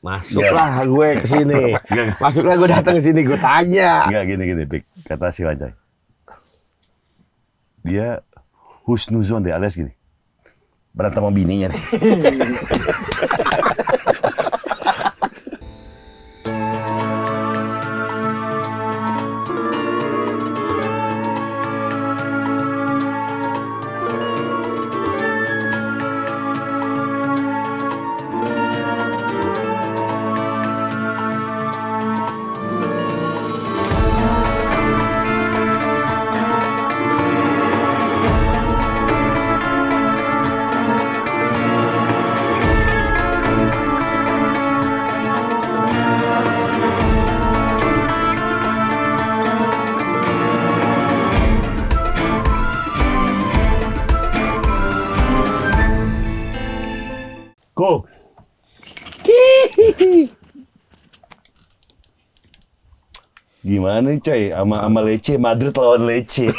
Masuklah gue ke sini. Masuklah gue datang ke sini, gue tanya. Enggak gini, Pik. Kata si Wajai. Dia husnuzon deh, alias gini. Berantem sama bininya nih. Go. Gimana nih coy, sama Lecce, Madrid lawan Lecce.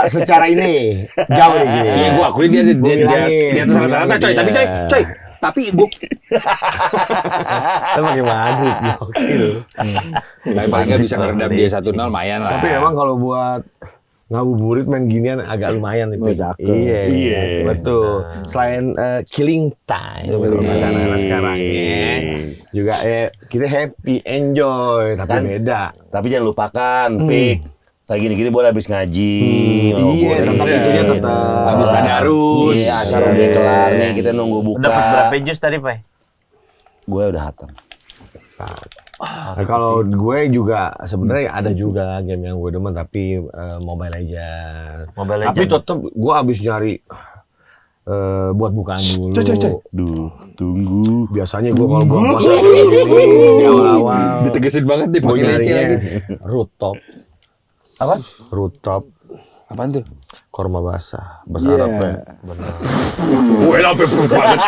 Secara ini jauh nih gini. Iya, gua akui dia atas rata-rata coy, tapi gua Kita pakai Madrid, gokil. tapi paling nggak bisa ngeredam dia 1-0 lumayan lah. Tapi emang kalau buat ngabuburit main ginian agak lumayan nih. Iya, betul. Selain killing time kalau bahasa anak sekarang ya. Juga kita happy, enjoy, tapi Kan? beda. Tapi jangan lupakan, Pik. Kayak gini-gini boleh habis ngaji. Iya, tetap itu dia tetap. Habis tadarus. Iya, asar udah kelar nih, kita nunggu buka. Dapat berapa jus tadi, Pak? Gue udah hatam. Nah, kalau gue juga sebenarnya ada juga game yang gue demen tapi Mobile Legends. Mobile Tapi Legends. tetap gue habis nyari buat bukaan dulu. Duh, tunggu. Biasanya gue kalau buat puasa di awal-awal Ditegesin banget nih gue pakai Lecce nyarinya lagi. rooftop. Apa? Rooftop Apaan tuh? korma basah, bahasa Arabnya. Gue sampai perut banget.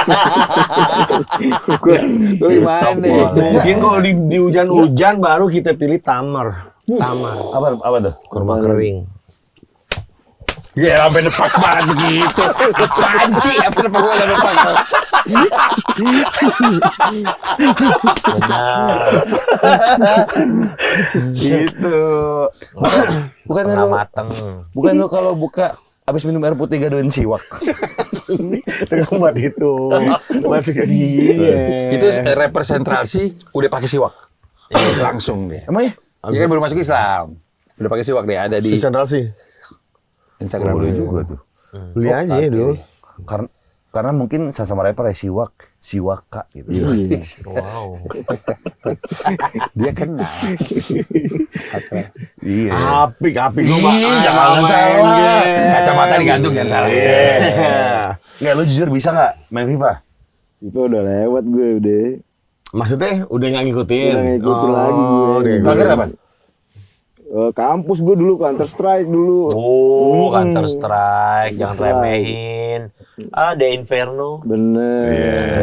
Gue gimana nih? Mungkin kalau di hujan-hujan baru kita pilih tamar. Apa tuh? Kurma kering. Ya sampai depak banget begitu. Apaan sih? Apa depak gue udah depak? Gitu. Bukan Setengah lu, mateng. bukan lu kalau buka abis minum air putih gadoin siwak. Tengah buat itu. Buat gigi. Itu representasi udah pakai siwak. Langsung dia. Emang ya? Dia kan baru masuk Islam. Udah pakai siwak deh, ada di Sandal sih. Instagram Boleh dulu. juga tuh. Beli aja ya dulu. Karena mungkin sama rapper ya siwaka gitu. Wow. Dia kenal. Iya. Apik lu jangan salah. Kacamata digantung kan salah. Nggak, lu jujur bisa nggak main FIFA? Itu udah lewat gue udah. Maksudnya udah nggak ngikutin? Udah nggak ngikutin lagi gue. udah ngikutin. Terakhir apa? Kampus gue dulu Counter Strike dulu. Oh, Counter Strike, jangan remehin. The Inferno. Bener.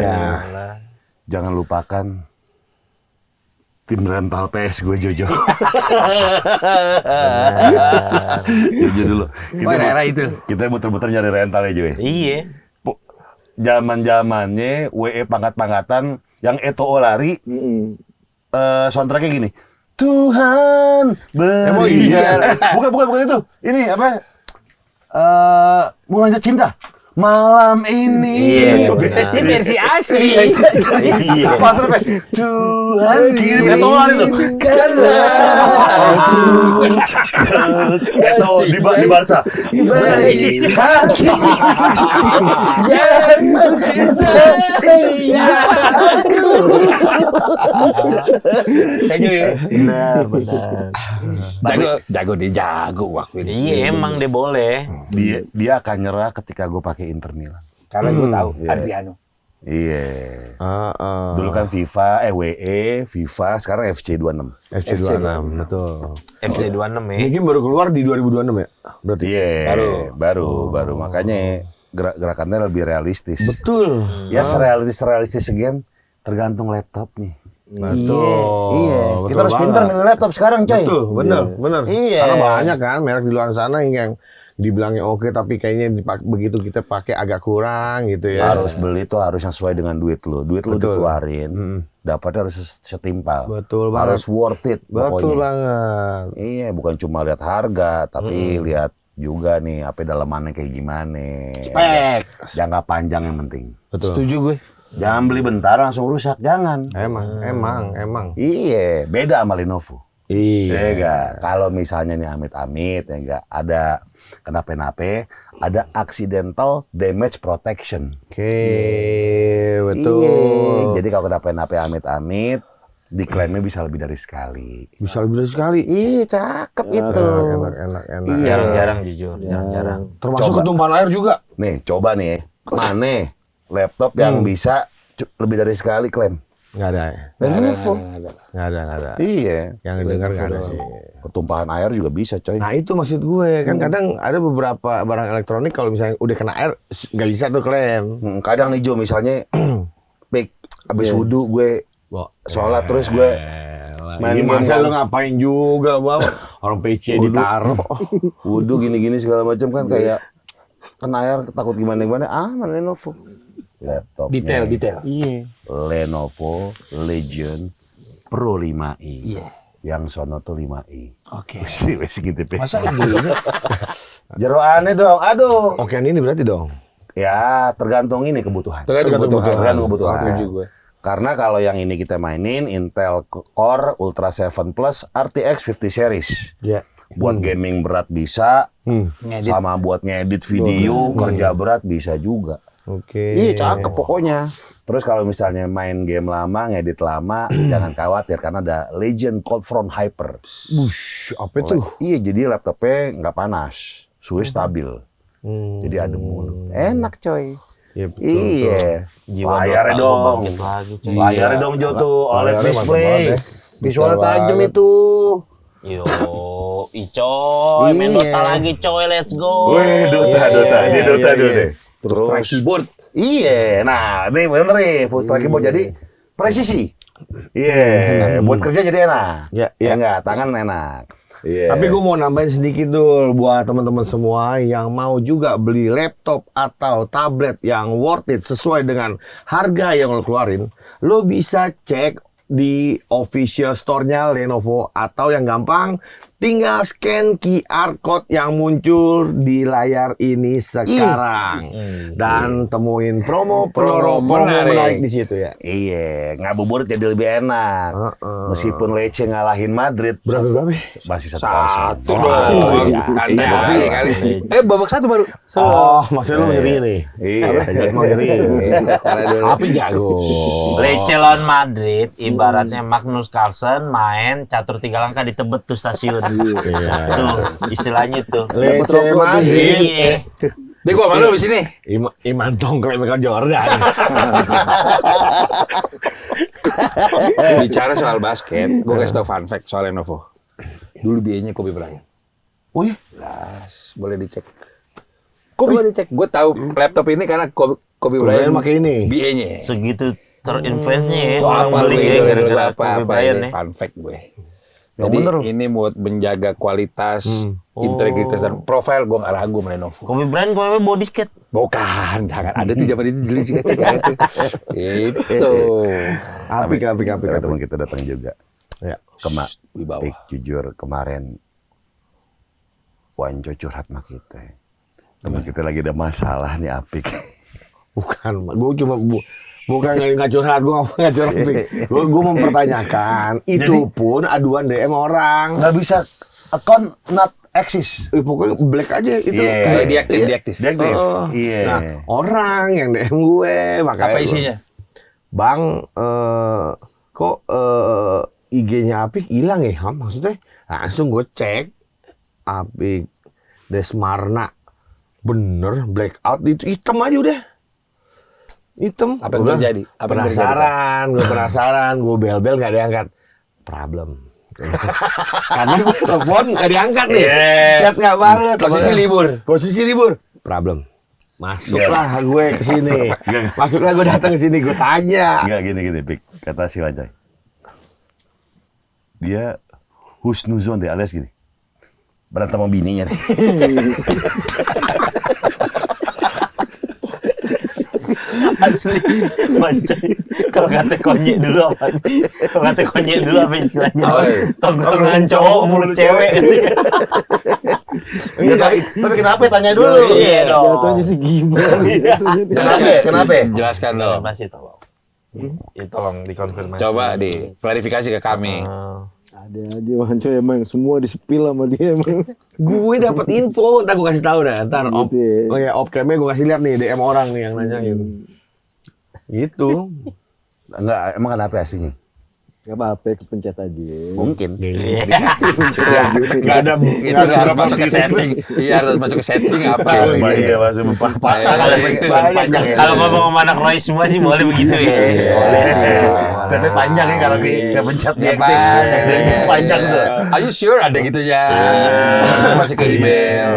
Iya. Alah. Jangan lupakan tim rental PS gue Jojo. Jojo dulu. Oh, era itu. Kita muter-muter nyari rental ya Joy. Iya. Zaman-zamannya WE pangkat-pangkatan yang Eto'o lari, soundtracknya gini. Tuhan beri. Bukan itu. Ini apa? Mulanya cinta. Malam ini. Iya, Ini versi asli. Iya. Pas sampai Tuhan kirim Eto'o lari tuh. Eto'o di Barca. Beri hati yang mencintai aku. Benar. Jago dia jago waktu itu. Iya, emang dia boleh. Dia akan nyerah ketika gue pakai Inter Milan. Karena gue tahu Iya. Adriano. Iya. Dulu kan FIFA, WE, FIFA, sekarang FC 26. FC 26, betul. FC 26 ya. Mungkin baru keluar di 2026 ya? Berarti. Iya, baru. Makanya gerakannya lebih realistis. Betul. Ya serealistis game tergantung laptopnya. Betul. Iya, betul kita harus banget. pintar milih laptop sekarang, coy. Betul, bener. Iya. Karena banyak kan merek di luar sana yang dibilangnya oke tapi kayaknya begitu kita pakai agak kurang gitu ya. Harus beli tuh harus sesuai dengan duit lu. Duit lu Betul. dikeluarin, dapatnya harus setimpal. Betul banget. Harus worth it Betul pokoknya. banget. Iya, bukan cuma lihat harga, tapi lihat juga nih apa dalamannya kayak gimana. Spek. Jangka panjang yang penting. Betul. Setuju gue. Jangan beli bentar langsung rusak, jangan. Emang. Iya, beda sama Lenovo. Iya. Ya enggak. Kalau misalnya nih amit-amit ya enggak ada kenapa-napa, ada accidental damage protection. Oke, betul. Iya. Jadi kalau kenapa-napa amit-amit, diklaimnya bisa lebih dari sekali. Bisa lebih dari sekali. Iya, cakep itu. Enak. Iya. Jarang-jarang jujur, jarang-jarang. Termasuk Coba. ketumpahan air juga. Nih, coba nih, mana laptop yang bisa lebih dari sekali klaim? Nggak ada. Lenovo. Nggak ada. Iya. Yang dengar nggak ada sih. Ketumpahan air juga bisa, coy. Nah itu maksud gue kan kadang ada beberapa barang elektronik kalau misalnya udah kena air nggak bisa tuh klaim. Kadang nih Jo, misalnya pik abis wudhu gue sholat terus gue main Ini game masa kan. lo ngapain juga bang? Orang PC ditaruh. Wudhu gini-gini segala macam kan kayak kena air takut gimana-gimana. Aman Lenovo. Laptopnya Detail. Iya. Lenovo Legion Pro 5i. Iya. Yang sono tuh 5i. Oke. Wes gitu Pe. Masa gini? Jeroannya dong. Aduh. Oke ini berarti dong. Ya, tergantung ini kebutuhan. Tergantung Tergantung kebutuhan. Setuju gue. Karena kalau yang ini kita mainin Intel Core Ultra 7 Plus RTX 50 series. Ya. Buat gaming berat bisa, Ngedit. sama buat ngedit video, kerja berat bisa juga. Oke. Iya, cakep pokoknya. Terus kalau misalnya main game lama, ngedit lama, jangan khawatir karena ada Legend Cold Front Hyper. Bush, apa itu? Iya, jadi laptopnya nggak panas, suhu stabil. Jadi adem mulu. Enak coy. Iya betul. Iya. Jiwa Layarnya Dota dong. bangkit lagi, coy. Layarnya dong Jo tuh, OLED Layarnya mantap display. banget ya. Visualnya Detail tajam banget. itu. Yo, coy, main Iya. Dota lagi coy, let's go. Wih, Dota. Dia Dota dulu deh. Terus, Keyboard. iya, nah ini bener nih, full strike keyboard jadi presisi. Iya, buat kerja jadi enak. Ya, Ya ya. enggak, tangan enak. Iya. Tapi gue mau nambahin sedikit dulu buat teman-teman semua yang mau juga beli laptop atau tablet yang worth it sesuai dengan harga yang lo keluarin, lo bisa cek di official store-nya Lenovo atau yang gampang tinggal scan QR code yang muncul di layar ini sekarang dan temuin promo menarik di situ ya. Iya, ngabuburit jadi lebih enak. Meskipun Lecce ngalahin Madrid, Berapa? masih 1-0. Satu dong. Iya. Anda kali. Babak satu baru. Oh, maksudnya lo ngeri nih. Iya. Mau ngeri. Tapi jago. Lecce lawan Madrid, ibaratnya Magnus Carlsen main catur 3 langkah di Tebet tuh stasiun. Tuh, istilahnya tuh. Lecce Madrid. Iya. Deh gua malu di sini. Iman Tongklek Michael Jordan. Bicara soal basket, gua kasih tau fun fact soal Lenovo. Dulu BA-nya Kobe Bryant. Oh iya? Jelas, boleh dicek. Coba dicek. Gue tahu laptop ini karena Kobe Bryant Bryant pakai ini. BA-nya. Segitu terinfluence-nya ya. Wah, Orang apa beli lu ya itu gara-gara apa Kobe apa Bryant ini ya. fun fact gue. Yang Jadi bener. ini buat menjaga kualitas, integritas dan profil gue nggak ragu sama Lenovo. Kobe Bryant kemarin body skate. Bukan, jangan ada tuh zaman itu dulu juga itu. Itu. Apik. Ada teman kita datang juga. Ya. Wibawa. Pik, jujur kemarin Wanco curhat sama kita. Teman kita lagi ada masalah nih Apik. Bukan, gue cuma bukan nggak curhat, gue nggak curhat. Gue mempertanyakan. Itu pun aduan DM orang. Nggak bisa account not exist. Pokoknya black aja itu. Iya. Diaktif. Deaktif. Iya. Nah, orang yang DM gue makanya. Apa isinya? Bang, kok IG-nya Apik hilang ya? Hah, maksudnya? Langsung gue cek Apik Desmarna, bener blackout itu hitam aja udah. Hitam. Apa yang Udah. terjadi? Apa yang Penasaran, gue bel-bel nggak diangkat. Problem. Karena gue telepon nggak diangkat nih. Chat nggak balas. Posisi libur. Problem. Masuklah gue ke sini. Masuklah gue datang ke sini, gue tanya. Enggak gini Pik. Kata si Lancai. Dia husnuzon deh alias gini. berantem sama bininya nih. Asli, Mancoy. Kalau kata konyek dulu apa? Kalau kata konyek dulu apa istilahnya? Tongkrongan cowok mulut cewek. Tapi kenapa tanya dulu? Iya dong. Jatuhnya sih gimana? Kenapa? Jelaskan dong. Masih tolong. Ya tolong dikonfirmasi. Coba diklarifikasi ke kami. Ada aja Wanco emang semua disepil sama dia emang. Gue dapat info, ntar gue kasih tahu dah. Ntar Gitu ya. oh ya off camnya gue kasih lihat nih DM orang nih yang nanyain. Gitu. Enggak, emang kenapa aslinya? Gak apa-apa, kepencet aja. Mungkin. Gak ada Itu harus masuk ke setting. Iya, harus masuk ke setting apa. Iya, masih panjang ya. Kalau ngomong sama anak Roy semua sih boleh begitu ya. Boleh sih. Stepnya panjang ya kalau kepencet di aktif. Panjang tuh. Are you sure ada gitu ya? Masuk ke email.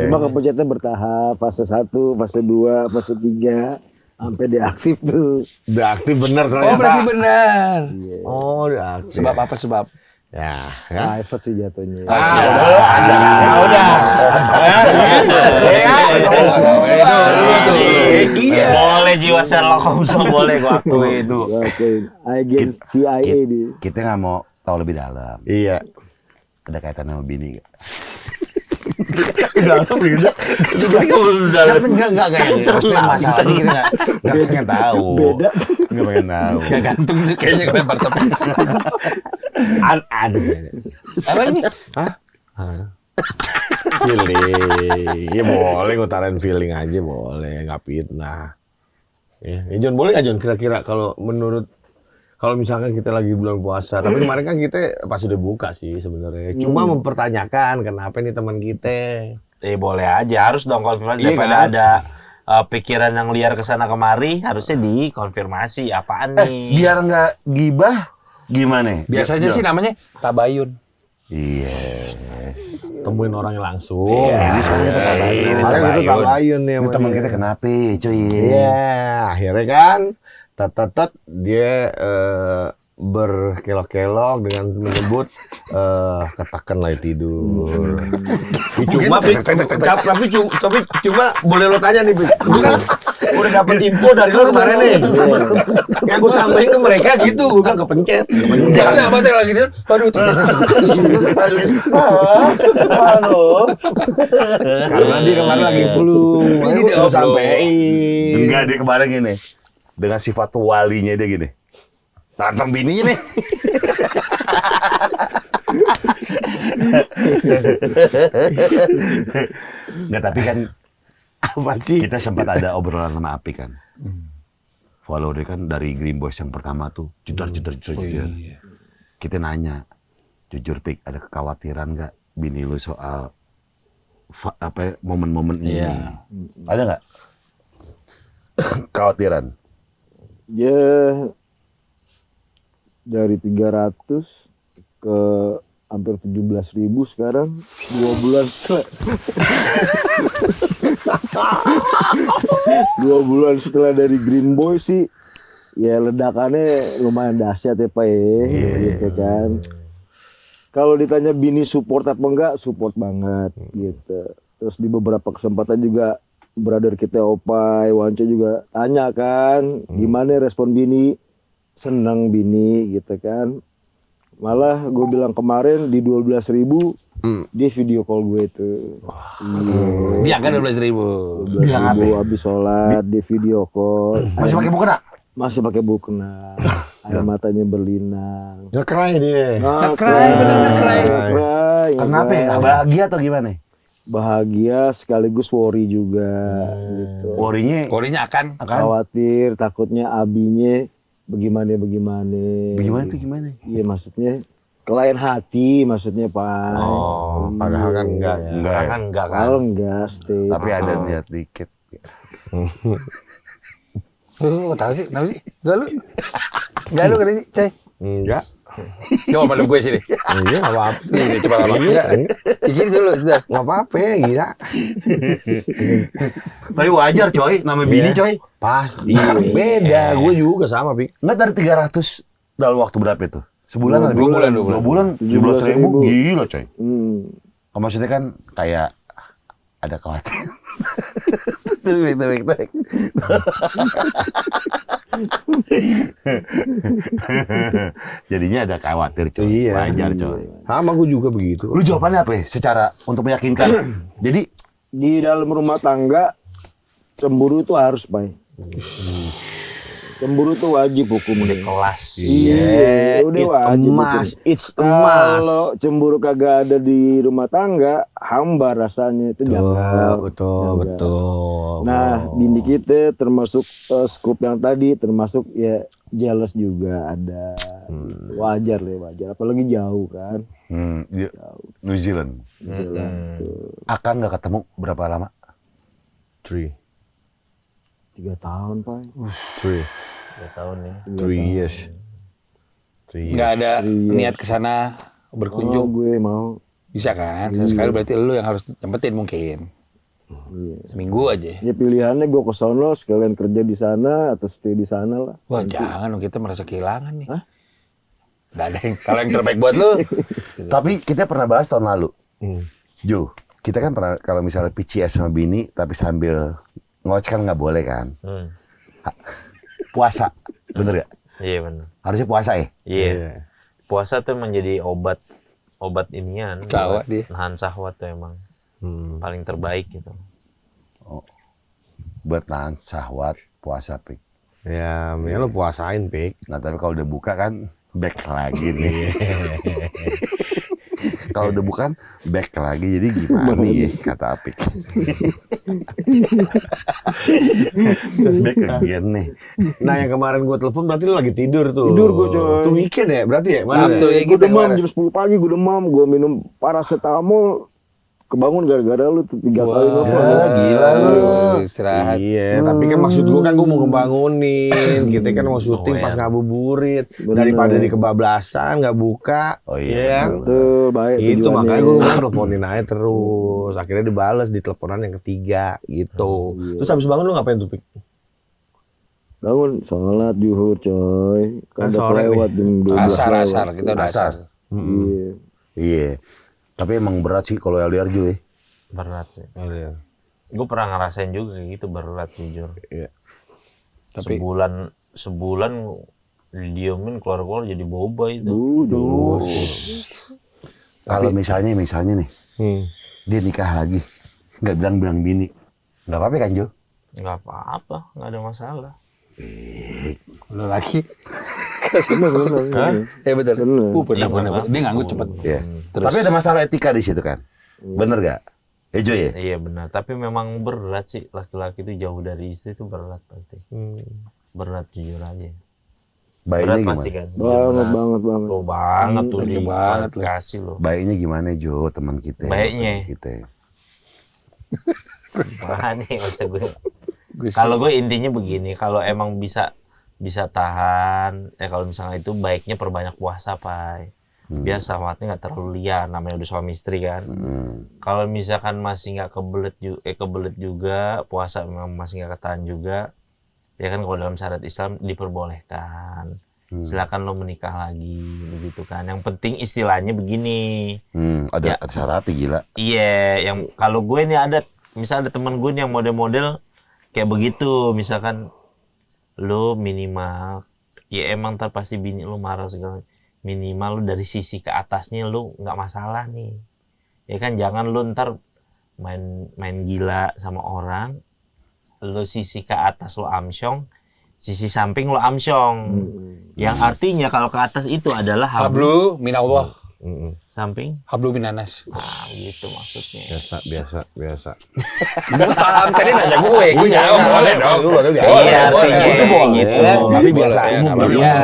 Cuma kepencetnya bertahap, fase 1, fase 2, fase 3 sampai diaktif tuh. Udah aktif bener ternyata. Oh, berarti benar. Oh, udah aktif. Sebab apa sebab? Ya, kan? Private sih jatuhnya. Udah. Iya. Boleh jiwa Sherlock Holmes, boleh gua akui itu. Oke, agen CIA dia. Kita nggak mau tahu lebih dalam. Iya. Ada kaitan sama bini nggak? Dalam beda. Enggak kayaknya. Maksudnya masalahnya kita nggak pengen tahu. Beda. Nggak pengen tahu. Gak gantung tuh kayaknya kelempar sampai. Aduh. Apa ini? Feeling. Ya boleh ngutarain feeling aja boleh, nggak fitnah. Ya, John boleh nggak John kira-kira kalau menurut kalau misalkan kita lagi bulan puasa, tapi kemarin kan kita pas udah buka sih sebenarnya. Cuma mempertanyakan kenapa nih teman kita. Boleh aja, harus dong konfirmasi. Iya Daripada kan? ada pikiran yang liar ke sana kemari, harusnya dikonfirmasi apaan nih. Biar nggak gibah, gimana? Biasanya sih namanya tabayun. Iya. Temuin orangnya langsung. Ini sekarang kita tabayun. Kemarin kita tabayun nih. Ini sama teman dia. kita kenapa, cuy? Iya, akhirnya kan dia berkelok-kelok dengan menyebut katakanlah tidur. Tapi cuma boleh lo tanya nih, gue kan udah dapet info dari lo kemarin nih. Yang gue sampaikan ke mereka gitu, gue kan kepencet. Jangan apa saya lagi tidur. Waduh. Halo. Karena dia kemarin lagi flu. Ini dia Gue flu. sampein. Enggak, dia kemarin gini. Dengan sifat walinya dia gini. Tantang bininya nih. Enggak, tapi kan Apa sih? kita sempat ada obrolan sama Api kan. Follow dia kan dari Green Boys yang pertama tuh. Jedar. Kita nanya, jujur Pik, ada kekhawatiran nggak bini lu soal momen-momen ini? Ada nggak? Kekhawatiran? Ya dari 300 ke hampir 17.000 sekarang 2 bulan setelah 2 bulan setelah dari Green Boy sih ya ledakannya lumayan dahsyat ya Pak ya gitu kan. Kalau ditanya bini support apa enggak, support banget gitu. Terus di beberapa kesempatan juga brother kita Opai, Wanco juga tanya kan, gimana respon bini? Seneng bini gitu kan. Malah gue bilang kemarin di 12.000 dia video call gue tuh. Dia kan 12.000. 12.000 habis sholat dia video call. Masih pakai mukena? Masih pakai mukena. Air matanya berlinang. Ngekrai dia. Ngekrai, bener ngekrai. Kenapa ya? Bahagia atau gimana? Bahagia sekaligus worry juga gitu. Worry-nya akan Khawatir takutnya abinya bagaimana. Bagaimana tuh gimana? Iya maksudnya kelain hati maksudnya Pak. Padahal kan enggak ya. Enggak ya? Kan enggak kan. Kalau enggak stay. Tapi ada niat dikit. tahu sih, kenapa sih? Enggak lu kan sih, Cai? Enggak. Coba malam gue sini. Iya, enggak apa-apa. Ini coba apa? Iya, Gini dulu, sudah. enggak apa-apa, gila. Tapi wajar coy, nama bini coy. Pasti. Beda, gue juga sama, Pik. Enggak dari 300 dalam waktu berapa itu? Sebulan ada 2 bulan. 2 bulan 17.000 gila coy. Oh, maksudnya kan kayak ada khawatir. Tuh. Jadinya ada khawatir coy. Iya. Wajar coy. Sama gue juga begitu. Lu jawabannya apa ya? Secara untuk meyakinkan. Jadi Di dalam rumah tangga cemburu itu harus, Pak. Cemburu itu wajib hukumnya. Kelas. Iya, udah wajib. Emas, hukum. it's emas. Kalau cemburu kagak ada di rumah tangga, hamba rasanya itu jangan. Betul. Nah, bini kita termasuk skup yang tadi, termasuk ya jealous juga ada. Wajar. Apalagi jauh kan. New Zealand. Akan nggak ketemu berapa lama? 3 tahun, Pak. 3 tahun ya. 3 years. Nggak ada niat ke sana berkunjung. Gue mau. Bisa kan? Sekali berarti lu yang harus nyempetin mungkin. Seminggu aja. Ya pilihannya gue ke sono sekalian kerja di sana atau stay di sana lah. Wah, jangan dong, kita merasa kehilangan nih. Hah? Nggak ada yang, kalau yang terbaik buat lu. Tapi kita pernah bahas tahun lalu. Jo, kita kan pernah kalau misalnya PCS sama bini tapi sambil ngoceh kan nggak boleh kan? Puasa, bener gak? Iya benar. Harusnya puasa ya? Iya. Puasa tuh menjadi obat inian. Syahwat dia. Nahan syahwat tuh emang paling terbaik gitu. Buat nahan syahwat, puasa, Pik. Ya, mendingan lu puasain, Pik. Nah, tapi kalau udah buka kan back lagi nih. Kalau udah bukan back lagi, jadi gimana nih kata Apik? Back again nih. Nah, yang kemarin gue telepon berarti lu lagi tidur tuh. Tidur gua, coy. Itu weekend ya berarti ya? Sabtu ya Gue kita demam kemarin. jam 10 pagi, gue demam, gue minum paracetamol, kebangun gara-gara lu tuh 3 kali nelfon. Ya, gila lu. Istirahat. Iya, tapi kan maksud gue kan gue mau ngebangunin. Kita kan mau syuting pas ngabuburit. Daripada di kebablasan, nggak buka. Oh iya, kan? Tuh baik. Itu tujuannya. makanya gue teleponin aja terus. Akhirnya dibales di teleponan yang ketiga gitu. Terus habis bangun lu ngapain tuh, Pik? Bangun sholat zuhur coy. Kan Kan sore lewat jam 12 Asar, lewat. kita udah asar. Iya. Iya. Tapi emang berat sih kalau LDR Jo ya. Berat sih. Oh, iya. Gue pernah ngerasain juga kayak gitu, berat jujur. Iya. Tapi Sebulan didiemin keluar jadi boba itu. Kalau misalnya nih, dia nikah lagi, nggak bilang bini, nggak apa-apa kan Jo? Nggak apa-apa, nggak ada masalah. lu lagi. Bener. Betul. Bener. Benar. Dia nganggut cepet. Iya. Terus? Tapi ada masalah etika di situ kan? Bener gak? Jo ya? Iya benar, tapi memang berat sih, laki-laki itu jauh dari istri itu berat pasti. Berat jujur aja. Bayinya Berat gimana? pasti kan. Banget. Lo banget tuh Gede banget lo. kasih lo. Bayinya gimana Jo, teman kita? Baiknya. Teman kita. Mana nih maksud gue. Kalau gue intinya begini, kalau emang bisa tahan, kalau misalnya itu baiknya perbanyak puasa, Pai. Biar syahwatnya nggak terlalu liar, namanya udah suami istri kan. Kalau misalkan masih nggak kebelet juga, puasa memang masih nggak ketahan juga, ya kan kalau dalam syariat Islam diperbolehkan. Silakan lo menikah lagi, begitu kan. Yang penting istilahnya begini. Ada syaratnya gila. Iya, yang kalau gue nih misal ada teman gue nih yang model-model kayak begitu, misalkan lo minimal, ya emang ntar pasti bini lo marah segala, minimal lo dari sisi ke atasnya lo nggak masalah nih, ya kan. Jangan lo ntar main gila sama orang, lo sisi ke atas lo amsyong, sisi samping lo amsyong, yang artinya kalau ke atas itu adalah Hablu minallah. samping, Hablu minanas. nah gitu maksudnya. Biasa. Gue paham, tadi nanya gue jawab boleh dong. Iya, artinya Itu boleh. gitu. Tapi biasa umum. Iya.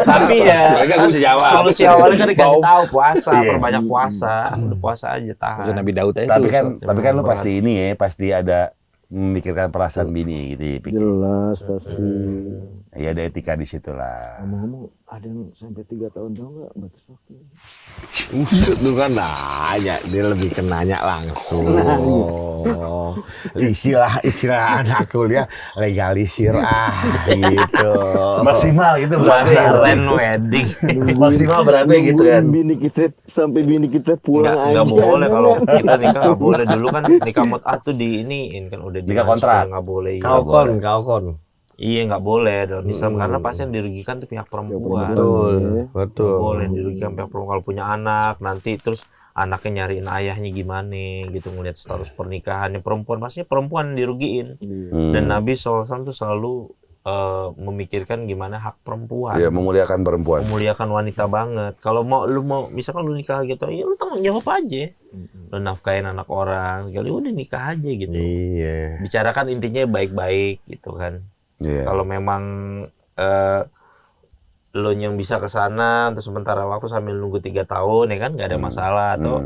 Tapi ya Enggak, gue bisa jawab. solusi awalnya kan dikasih tahu puasa, perbanyak puasa, udah puasa aja tahan. Nabi Daud aja Tapi tuh. kan lu pasti ini ya, pasti ada memikirkan perasaan bini gitu ya. Pik. Jelas pasti. Ya ada etika di situ lah. Ngomong-ngomong, ada yang sampai 3 tahun tau nggak batas waktu? Buset, lu kan nanya, dia lebih ke nanya langsung. Istilah anak kuliah legalisir gitu. Maksimal gitu berarti. Keren wedding. Maksimal berapa gitu kan? Bini kita sampai bini kita pulang aja. Nggak boleh kalau kita nikah nggak boleh. Dulu kan nikah mut'ah tuh diiniin kan udah Nikah kontrak. nggak boleh. Iya. Kaukon. Iya nggak boleh dalam Islam karena pasti yang dirugikan tuh pihak perempuan. Betul. Nggak boleh dirugikan pihak perempuan kalau punya anak nanti terus anaknya nyariin ayahnya gimana gitu ngelihat status pernikahannya perempuan pastinya perempuan yang dirugiin. Dan Nabi SAW tuh selalu memikirkan gimana hak perempuan. Iya, memuliakan perempuan. Memuliakan wanita banget. Kalau lu mau misalkan lu nikah gitu, ya lu tanggung jawab aja. Lu nafkahin anak orang, kali udah nikah aja gitu. Iya. Bicarakan intinya baik-baik gitu kan. Iya. Kalau memang lo yang bisa ke sana untuk sementara waktu sambil nunggu 3 tahun ya kan nggak ada masalah atau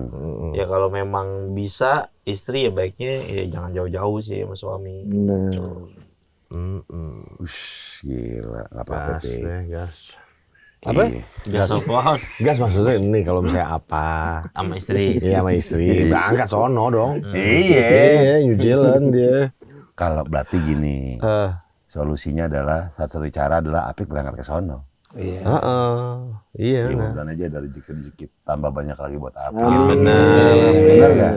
ya kalau memang bisa istri ya baiknya ya jangan jauh-jauh sih sama suami. Gila, nggak apa-apa deh. Gas. Apa? Gas pohon Gas maksudnya ini kalau misalnya apa? sama istri. Iya sama istri, berangkat sono dong. Iya. New Zealand dia. Kalau berarti gini, solusinya adalah satu cara adalah Apik berangkat ke sono. Iya. Iya, Iya. mudah-mudahan aja dari dikit-dikit tambah banyak lagi buat Apik. Benar. Benar nggak?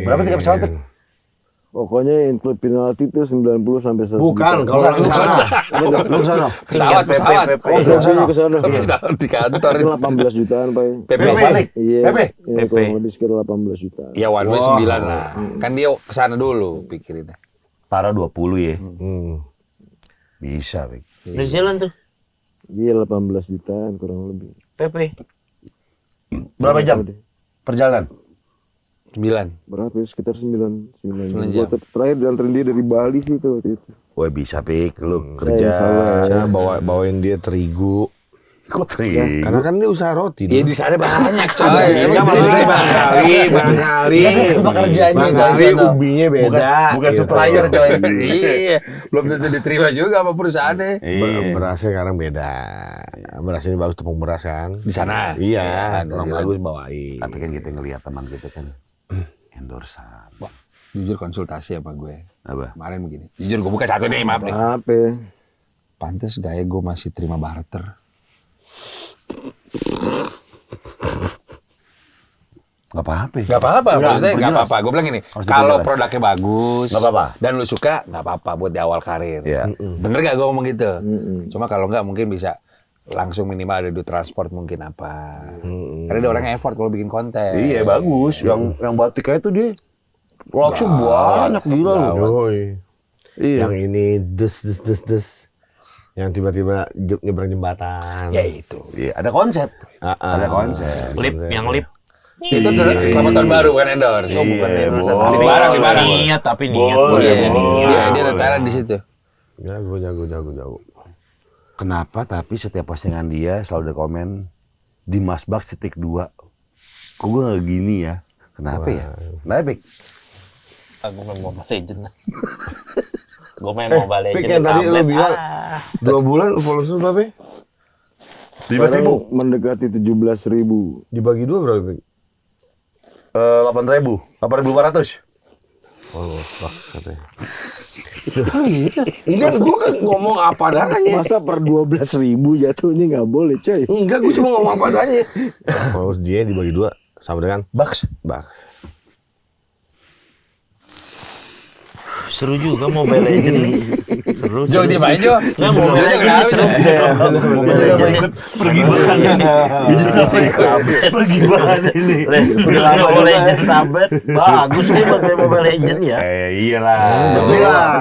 Berapa tiket pesawat, Pik? Pokoknya include penalti itu 90 sampai 100 Bukan, juta. kalau lu sana. Lu sana. Pesawat. Oh, saya ke sana. Di kantor. Itu 18 jutaan, Pak. PP. Balik. Iya. PP. Iya, kurang lebih sekitar 18 juta. Ya one way 9 lah. Kan dia kesana dulu pikirinnya. Taruh 20 ya. Bisa, Pik. New Zealand tuh Iya, 18 jutaan kurang lebih. PP. Berapa jam perjalanan? 9. Berapa ya? Sekitar 9 9 jam. jam. Gua terakhir dianterin dia dari Bali sih itu waktu itu. Wah, bisa, Pik. Lu Saya kerja. salah. Bawain dia terigu. Kok terigu? Karena kan dia usaha roti. Ya dong. di sana banyak coy. Iya, maksudnya barangkali. Pekerjaannya Barangkali coy, Jono. ubinya beda. Bukan gitu. supplier, coy. Iya, belum tentu diterima juga sama perusahaannya. Berasnya sekarang beda. Beras ini bagus tepung beras kan. Di sana. Iya, Di orang sana. bagus bawain. Tapi kan kita ngelihat teman kita kan endorsan. Jujur konsultasi sama gue. Apa? Kemarin begini. Jujur gue buka satu nih, maaf nih. Apa? ya? Pantes gak ya gue masih terima barter. Gak apa-apa. Gak apa-apa, Enggak, maksudnya gak perjelas. apa-apa. Gue bilang gini, Harus kalau diperjelas. produknya bagus Nggak apa-apa. dan lu suka, gak apa-apa buat di awal karir. Iya. Bener gak gue ngomong gitu? Cuma kalau enggak mungkin bisa langsung minimal ada duit transport mungkin apa. Karena dia orangnya effort kalau bikin konten. Iya, bagus. Yang batiknya itu dia langsung banyak gila loh. Yoi. Iya. Yang ini des. Yang tiba-tiba nyebrang jembatan. Ya itu. Iya, ada konsep. Ada konsep. Yang lip. Itu selamat tahun baru bukan endorse. Iya, bukan endorse. boleh. Di barang. Niat tapi niat. Boleh, Iya, boleh. iya, dia ada talent di situ. Jago. Kenapa tapi setiap postingan dia selalu ada komen Dimas Baks _2. Kok gue gak gini ya? Kenapa ya? Kenapa, Pik? Aku main Mobile Legends. Gue main Mobile Pik, Legends. yang tadi lu tablet. bilang 2 bulan followers lu berapa? Ya? 15.000. Mendekati 17.000. Dibagi 2 berapa? Pik? 8.000. 8.400. Followers Baks katanya. Oh gitu. Enggak, gue kan ngomong apa adanya. Masa per 12.000 jatuhnya nggak boleh, coy. Enggak, gue cuma ngomong apa adanya. Followers dia dibagi 2 sama dengan Baks. Baks. Seru juga Mobile Legends. Seru. Jo, dia main Jo. Nggak, Mobile Legends seru. Gue juga mau ikut pergi banget ini. Gue juga mau ikut pergi banget ini. Udah Mobile Legends tablet. Bagus nih buat main Mobile Legends ya. Iyalah.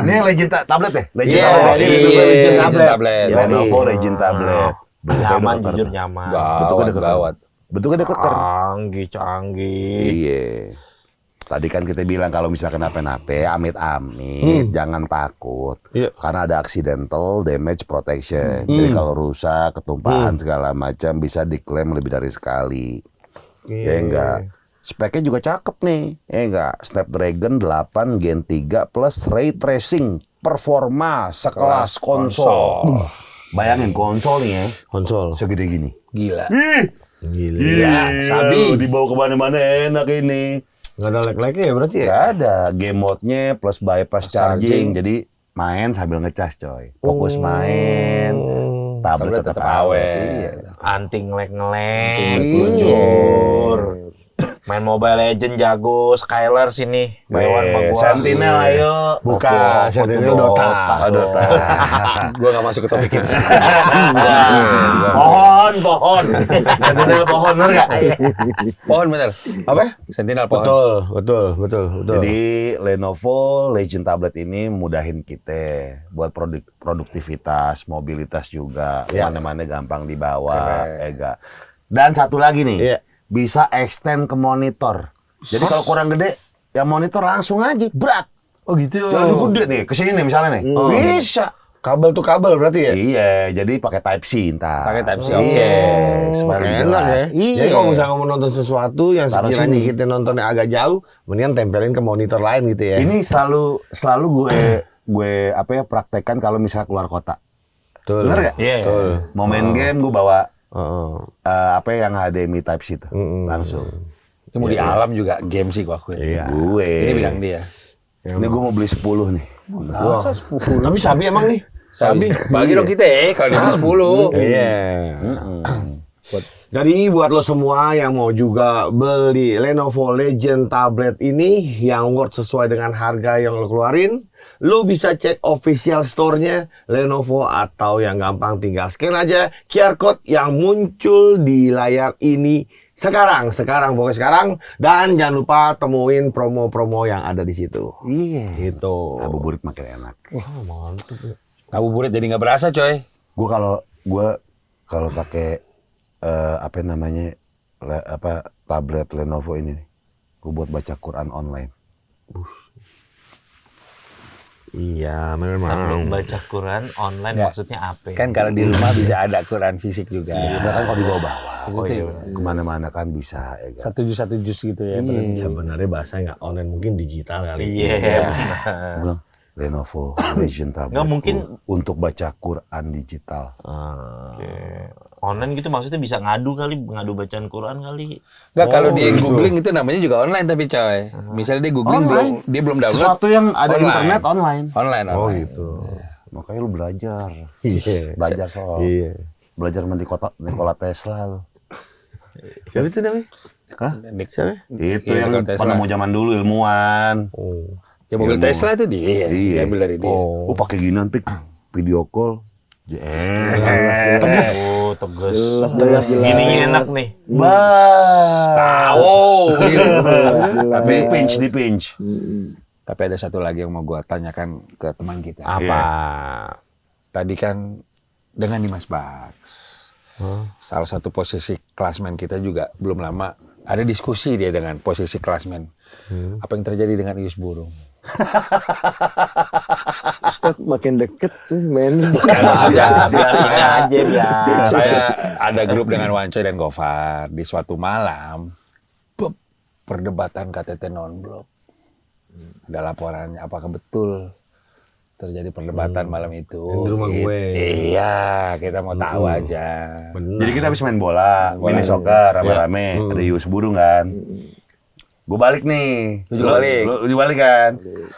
Ini yang Legend tablet ya? Legend Iya, tablet. ini Legend tablet. tablet. Lenovo Legend tablet. Nyaman, jujur nyaman. Gawat, gawat. Bentuknya udah keker. Canggih. Iya. Tadi kan kita bilang kalau misalnya kenapa-napa, amit-amit, jangan takut. Iya. Karena ada accidental damage protection. Jadi kalau rusak, ketumpahan segala macam bisa diklaim lebih dari sekali. Ya enggak. Speknya juga cakep nih. Ya enggak. Snapdragon 8 Gen 3 plus ray tracing performa sekelas konsol. Bayangin konsol nih ya, Konsol. segede gini. Gila. Gila. Ya, sabi. Dibawa kemana-mana enak ini. Nggak ada lag-lagnya ya berarti ya? Gak ada game mode-nya plus bypass charging. Jadi main sambil ngecas coy. Fokus main. Tablet tetap awet. Iya. Anti ngelek-ngelek. Iya. Main Mobile Legend jago, Skylar sini. Bayawan sama gua. Sentinel ayo. Bukan, Sentinel Dota. Oh, Dota. Gua nggak masuk ke topik ini. Pohon. Sentinel pohon, bener gak? Pohon bener. Apa? Sentinel pohon. Betul. Jadi Lenovo Legend Tablet ini mudahin kita buat produktivitas, mobilitas juga, Ya. mana-mana gampang dibawa, Dan satu lagi nih, Iya. bisa extend ke monitor. Jadi kalau kurang gede, ya monitor langsung aja, berat. Oh gitu. Jadi gede nih, kesini nih misalnya nih, bisa. Kabel tuh kabel berarti ya? Iya, jadi pakai Type C ntar. Pakai Type C, Iya, oke. supaya lebih Enak jelas. ya. Iya. Jadi kalau misalnya mau nonton sesuatu yang Taruh sekiranya sini. kita nontonnya agak jauh, mendingan tempelin ke monitor lain gitu ya. Ini selalu gue praktekkan kalau misalnya keluar kota. Betul. Bener gak? Iya. Betul. Mau main game gue bawa Heeh. yang HDMI Type C itu langsung. Itu mau di alam juga game sih gua akuin. Iya. Gue. Ini bilang dia. Ini gue mau beli 10 nih. Masa 10? Tapi sabi emang nih. Sabi. Bagi dong kita kalau dia 10. Iya. Jadi buat lo semua yang mau juga beli Lenovo Legend tablet ini yang worth sesuai dengan harga yang lo keluarin, lo bisa cek official store-nya Lenovo atau yang gampang tinggal scan aja QR code yang muncul di layar ini sekarang pokoknya sekarang, dan jangan lupa temuin promo-promo yang ada di situ. Iya. Gitu. Ngabuburit makin enak. Ngabuburit jadi nggak berasa coy. Gue kalau pakai tablet Lenovo ini, gue buat baca Quran online. Iya, Tapi memang. baca Quran online Ya. maksudnya apa? Kan kalau di rumah bisa ada Quran fisik juga. Udah kan kalau dibawa-bawa, Gitu ya. kemana-mana kan bisa. Ya kan? Satu jus gitu ya. Sebenarnya bahasa nggak online, mungkin digital kali. Iya. Gua bilang, Lenovo Legend Tablet Nggak, mungkin untuk baca Quran digital. Oke. Online gitu maksudnya bisa ngadu bacaan Quran kali. Enggak, kalau dia googling itu namanya juga online tapi coy. Misalnya dia googling dia belum download. Sesuatu yang ada Online. internet online. Online. Oh gitu. Makanya lu belajar. Iya. Belajar soal. Iya. Belajar sama Nikola Tesla lu. Siapa itu namanya? Hah? Siapa? Itu Iya, yang Nikola Tesla. pada mau zaman dulu ilmuwan. Oh. Ya mobil Ilmu. Tesla itu dia. Iya. Diambil dari dia. Oh, pakai ginian pik video call. Tegas. Oh, tegas. Jelas. Gininya enak nih. Tahu. Tapi di pinch. Tapi ada satu lagi yang mau gua tanyakan ke teman kita. Apa? Tadi kan dengan Dimas Bax. Salah satu posisi klasmen kita juga belum lama ada diskusi dia dengan posisi klasmen. Apa yang terjadi dengan Ius Burung? Ustaz makin deket tuh men. Biar sini aja biar. Saya ada grup dengan Wancoy dan Gofar di suatu malam. Perdebatan KTT non-blok. Ada laporannya, apakah betul terjadi perdebatan malam itu? Yang di rumah gue. Iya, kita mau tahu aja. Jadi kita habis main bola, mini soccer rame-rame, ada Yus Burung kan. Gue balik nih. Lu juga balik? Lu balik kan.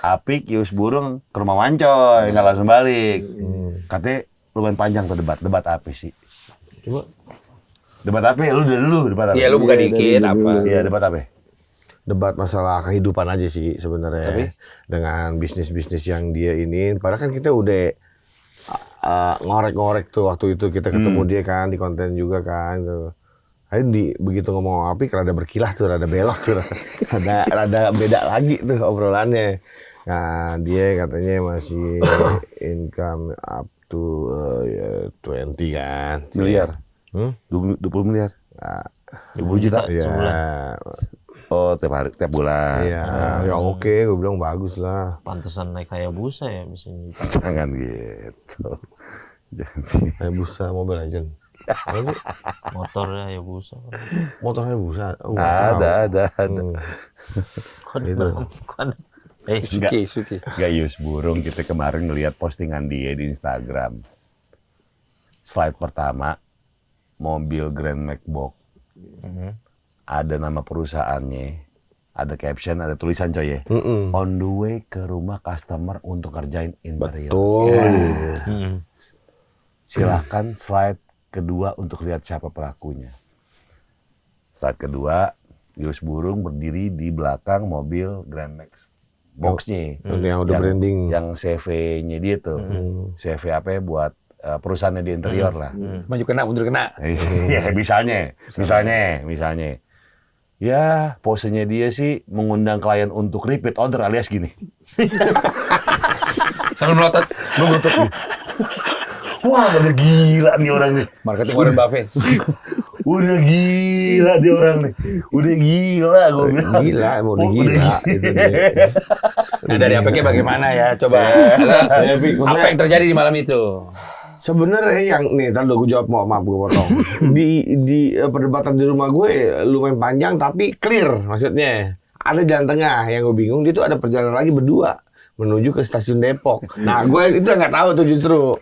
Apik, Yus Burung ke rumah Wancoy, nggak langsung balik. Katanya lumayan panjang tuh debat. Debat apa sih? Coba. Debat apa? Lu dulu debat apa? Iya, lu buka dikit apa? Iya, debat apa? Debat masalah kehidupan aja sih sebenarnya. Dengan bisnis-bisnis yang dia ini. Padahal kan kita udah ngorek-ngorek tuh waktu itu kita ketemu dia kan di konten juga kan. Gitu. Begitu ngomong Apik rada berkilah tuh, rada belok tuh. rada beda lagi tuh obrolannya. Nah, dia katanya masih income up to 20 kan. Miliar. 20 miliar. 20 juta. Iya. Oh, tiap bulan. Iya, ya oke, gue bilang bagus lah. Pantesan naik Hayabusa ya misalnya. Jangan gitu. Jangan sih. Hayabusa Mobile Legends. Motornya Hayabusa. Motor Hayabusa. Ada. Kok Gitu. ada? Suki. Gak Yus Burung, kita kemarin ngelihat postingan dia di Instagram. slide pertama mobil Grand Max Box. Ada nama perusahaannya, ada caption, ada tulisan coy ya. On the way ke rumah customer untuk kerjain interior. Silakan slide kedua untuk lihat siapa pelakunya. Slide kedua, Yus Burung berdiri di belakang mobil Grand Max Box-nya. Yang udah branding. Yang CV-nya dia tuh. CV apa ya buat perusahaannya di interior lah. Maju kena, mundur kena. Iya, misalnya. Ya, posenya dia sih mengundang klien untuk repeat order alias gini. Sambil melotot. Wah, udah gila nih orang nih. Marketing Warren Buffett. Udah gila dia orang nih. Udah gila gue bilang. Gila, emang udah gila. Itu dia. Nah, dari Apeknya bagaimana ya? Coba. Apa yang terjadi di malam itu? Sebenarnya yang nih, tadi gue jawab, maaf gue potong. di perdebatan di rumah gue lumayan panjang tapi clear, maksudnya ada jalan tengah. Yang gue bingung dia tuh ada perjalanan lagi berdua menuju ke stasiun Depok. Nah gue itu nggak tahu tuh justru.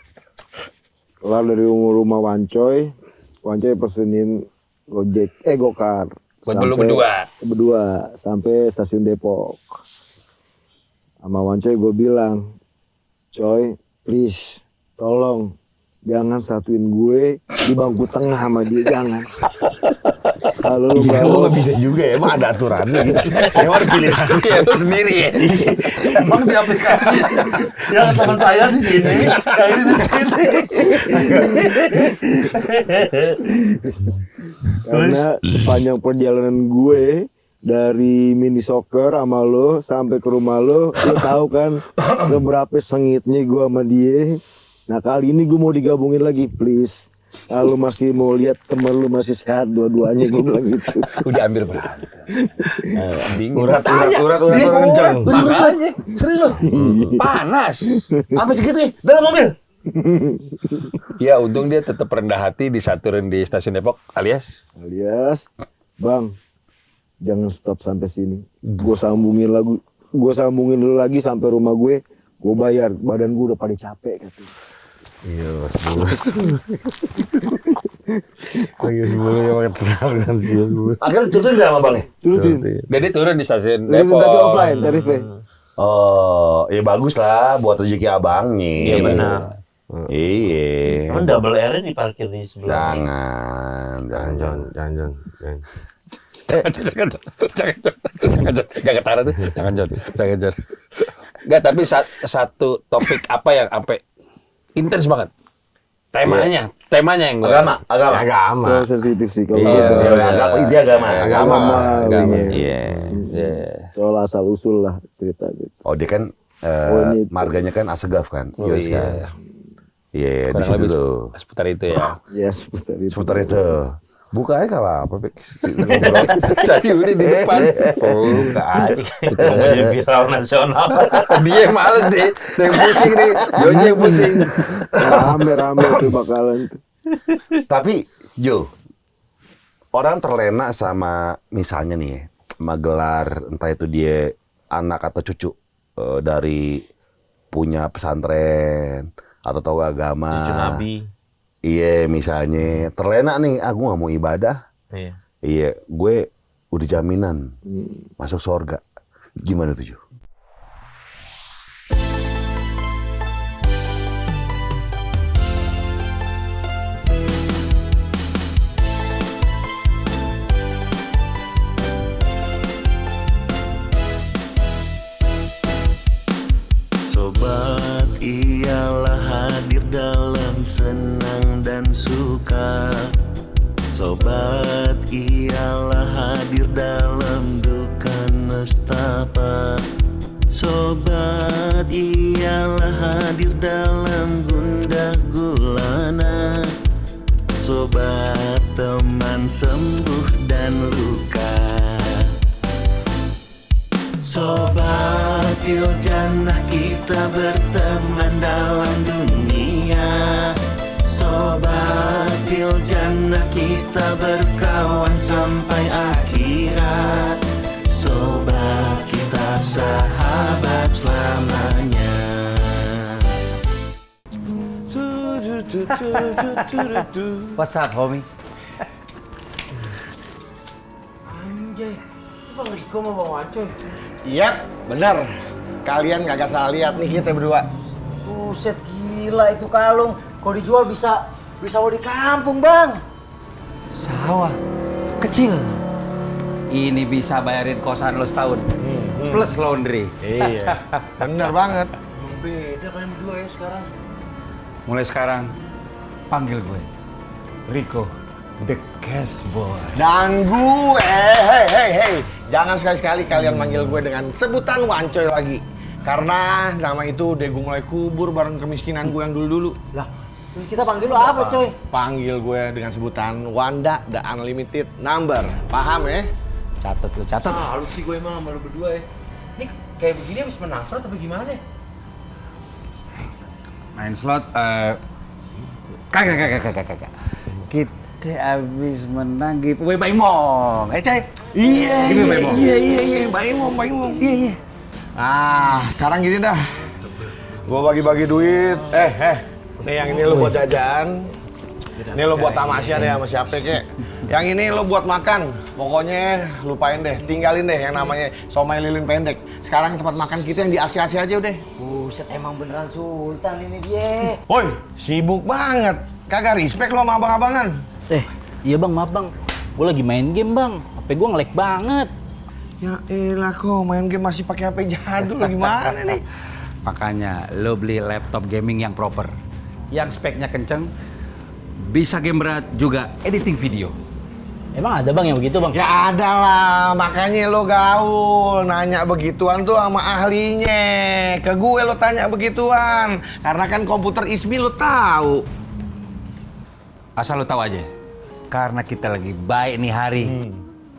Keluar dari rumah Wancoy pesenin Gokar. Buat lu berdua. Berdua sampai stasiun Depok. Sama Wancoy gue bilang, Coy, please, tolong jangan satuin gue di bangku tengah sama dia, jangan. Kalau lu nggak bisa juga ya, emang ada aturannya gitu. Emang ada pilihan. Iya, lu sendiri ya. Emang di aplikasi yang teman saya di sini, yang ini di sini. Karena sepanjang perjalanan gue dari mini soccer sama lo sampai ke rumah lo tahu kan seberapa sengitnya gue sama dia. Nah kali ini gue mau digabungin lagi, please. Kalau masih mau lihat temen lu masih sehat dua-duanya, gue bilang gitu. Udah ambil berantem. Bingung. Urat kenceng. Makanya, serius loh. Panas. Apa segitu ya? Dalam mobil. Ya untung dia tetap rendah hati disaturin di stasiun Depok alias. Bang, jangan stop sampai sini. Gue sambungin lu lagi sampai rumah gue bayar. Badan gue udah pada capek katanya. Iya, 10. Lagi 10 ya pakai terang sih. Akhirnya turutin nggak sama bangnya? Turutin. Jadi turun di stasiun Tapi Depok. offline tarifnya. Oh, ya bagus lah buat rezeki abangnya. Iya benar. Iya. Emang double R-nya diparkir di sebelah. Jangan. Jangan. Jangan gak ketara tuh. Jangan Jor. Gak, tapi satu topik apa yang sampai intens banget. Temanya yang gue. Agama. Terlalu sensitif sih kalau Agama. Iya. Soal asal usul lah cerita gitu. Oh, dia kan marganya kan Asegaf kan. Oh, Yus iya. kan. Iya, di Kurang situ lebih tuh. seputar itu ya. Ya seputar itu. Seputar itu. Buka aja kalau apa, Pik. Tadi udah di depan. Buka aja. Itu viral nasional. Dia yang males deh. Yang pusing nih. Jonya yang pusing. Rame-rame tuh bakalan. Tapi, Jo, orang terlena sama misalnya nih, gelar entah itu dia anak atau cucu dari punya pesantren atau tahu agama. Cucu Nabi. Iya, misalnya terlena nih, aku nggak mau ibadah. Iya. Iya, gue udah jaminan masuk surga. Gimana tuh, Jo? Sobat ialah hadir dalam senang dan suka. Sobat ialah hadir dalam duka nestapa. Sobat ialah hadir dalam gundah gulana. Sobat teman sembuh dan luka. Sobat Jannah kita berteman dalam dunia. Sobat Jannah kita berkawan sampai akhirat. Sobat kita sahabat selamanya. What's up, homie? Anjay, Bang Riko mau bawa Wancoy. Iya, bener. Kalian kagak salah lihat nih kita berdua. Buset, gila itu kalung. Kalau dijual bisa sawah di kampung, Bang. Sawah kecil. Ini bisa bayarin kosan lo setahun. Plus laundry. Iya, bener banget. Emang beda kalian berdua ya sekarang. Mulai sekarang panggil gue Riko, the cash boy. Dan gue, hei, jangan sekali-sekali kalian manggil gue dengan sebutan Wancoy lagi. Karena nama itu udah gue mulai kubur bareng kemiskinan gue yang dulu-dulu. Lah, terus kita panggil lo apa, coy? Panggil gue dengan sebutan Wanda The Unlimited Number. Paham ya? Catat lo, catat. Lu sih gue emang sama lu berdua ya. Ini kayak begini habis menang slot apa gimana? Main slot, kagak. Kita abis menang giveaway Baimong. Coy. Iya, Giveaway Baimong. Baimong. Iya. Ah, sekarang gini dah. Gue bagi-bagi duit. Nih yang ini lo buat jajan. Ini lo buat tamasya deh sama siapa kek. Yang ini lo buat makan. Pokoknya lupain deh, tinggalin deh yang namanya somai lilin pendek. Sekarang tempat makan kita yang di Asia-Asia aja udah. Buset, emang beneran Sultan ini dia. Woi, sibuk banget. Kagak respect lo sama abang-abangan. Iya bang, maaf bang. Gue lagi main game bang. HP gue nge-lag banget. Ya elah kok main game masih pakai HP jadul gimana nih? Makanya lo beli laptop gaming yang proper. Yang speknya kenceng, bisa game berat juga editing video. Emang ada bang yang begitu bang? Ya ada lah, makanya lo gaul nanya begituan tuh sama ahlinya. Ke gue lo tanya begituan, karena kan komputer ISMI lo tahu. Asal lo tahu aja, karena kita lagi baik nih hari,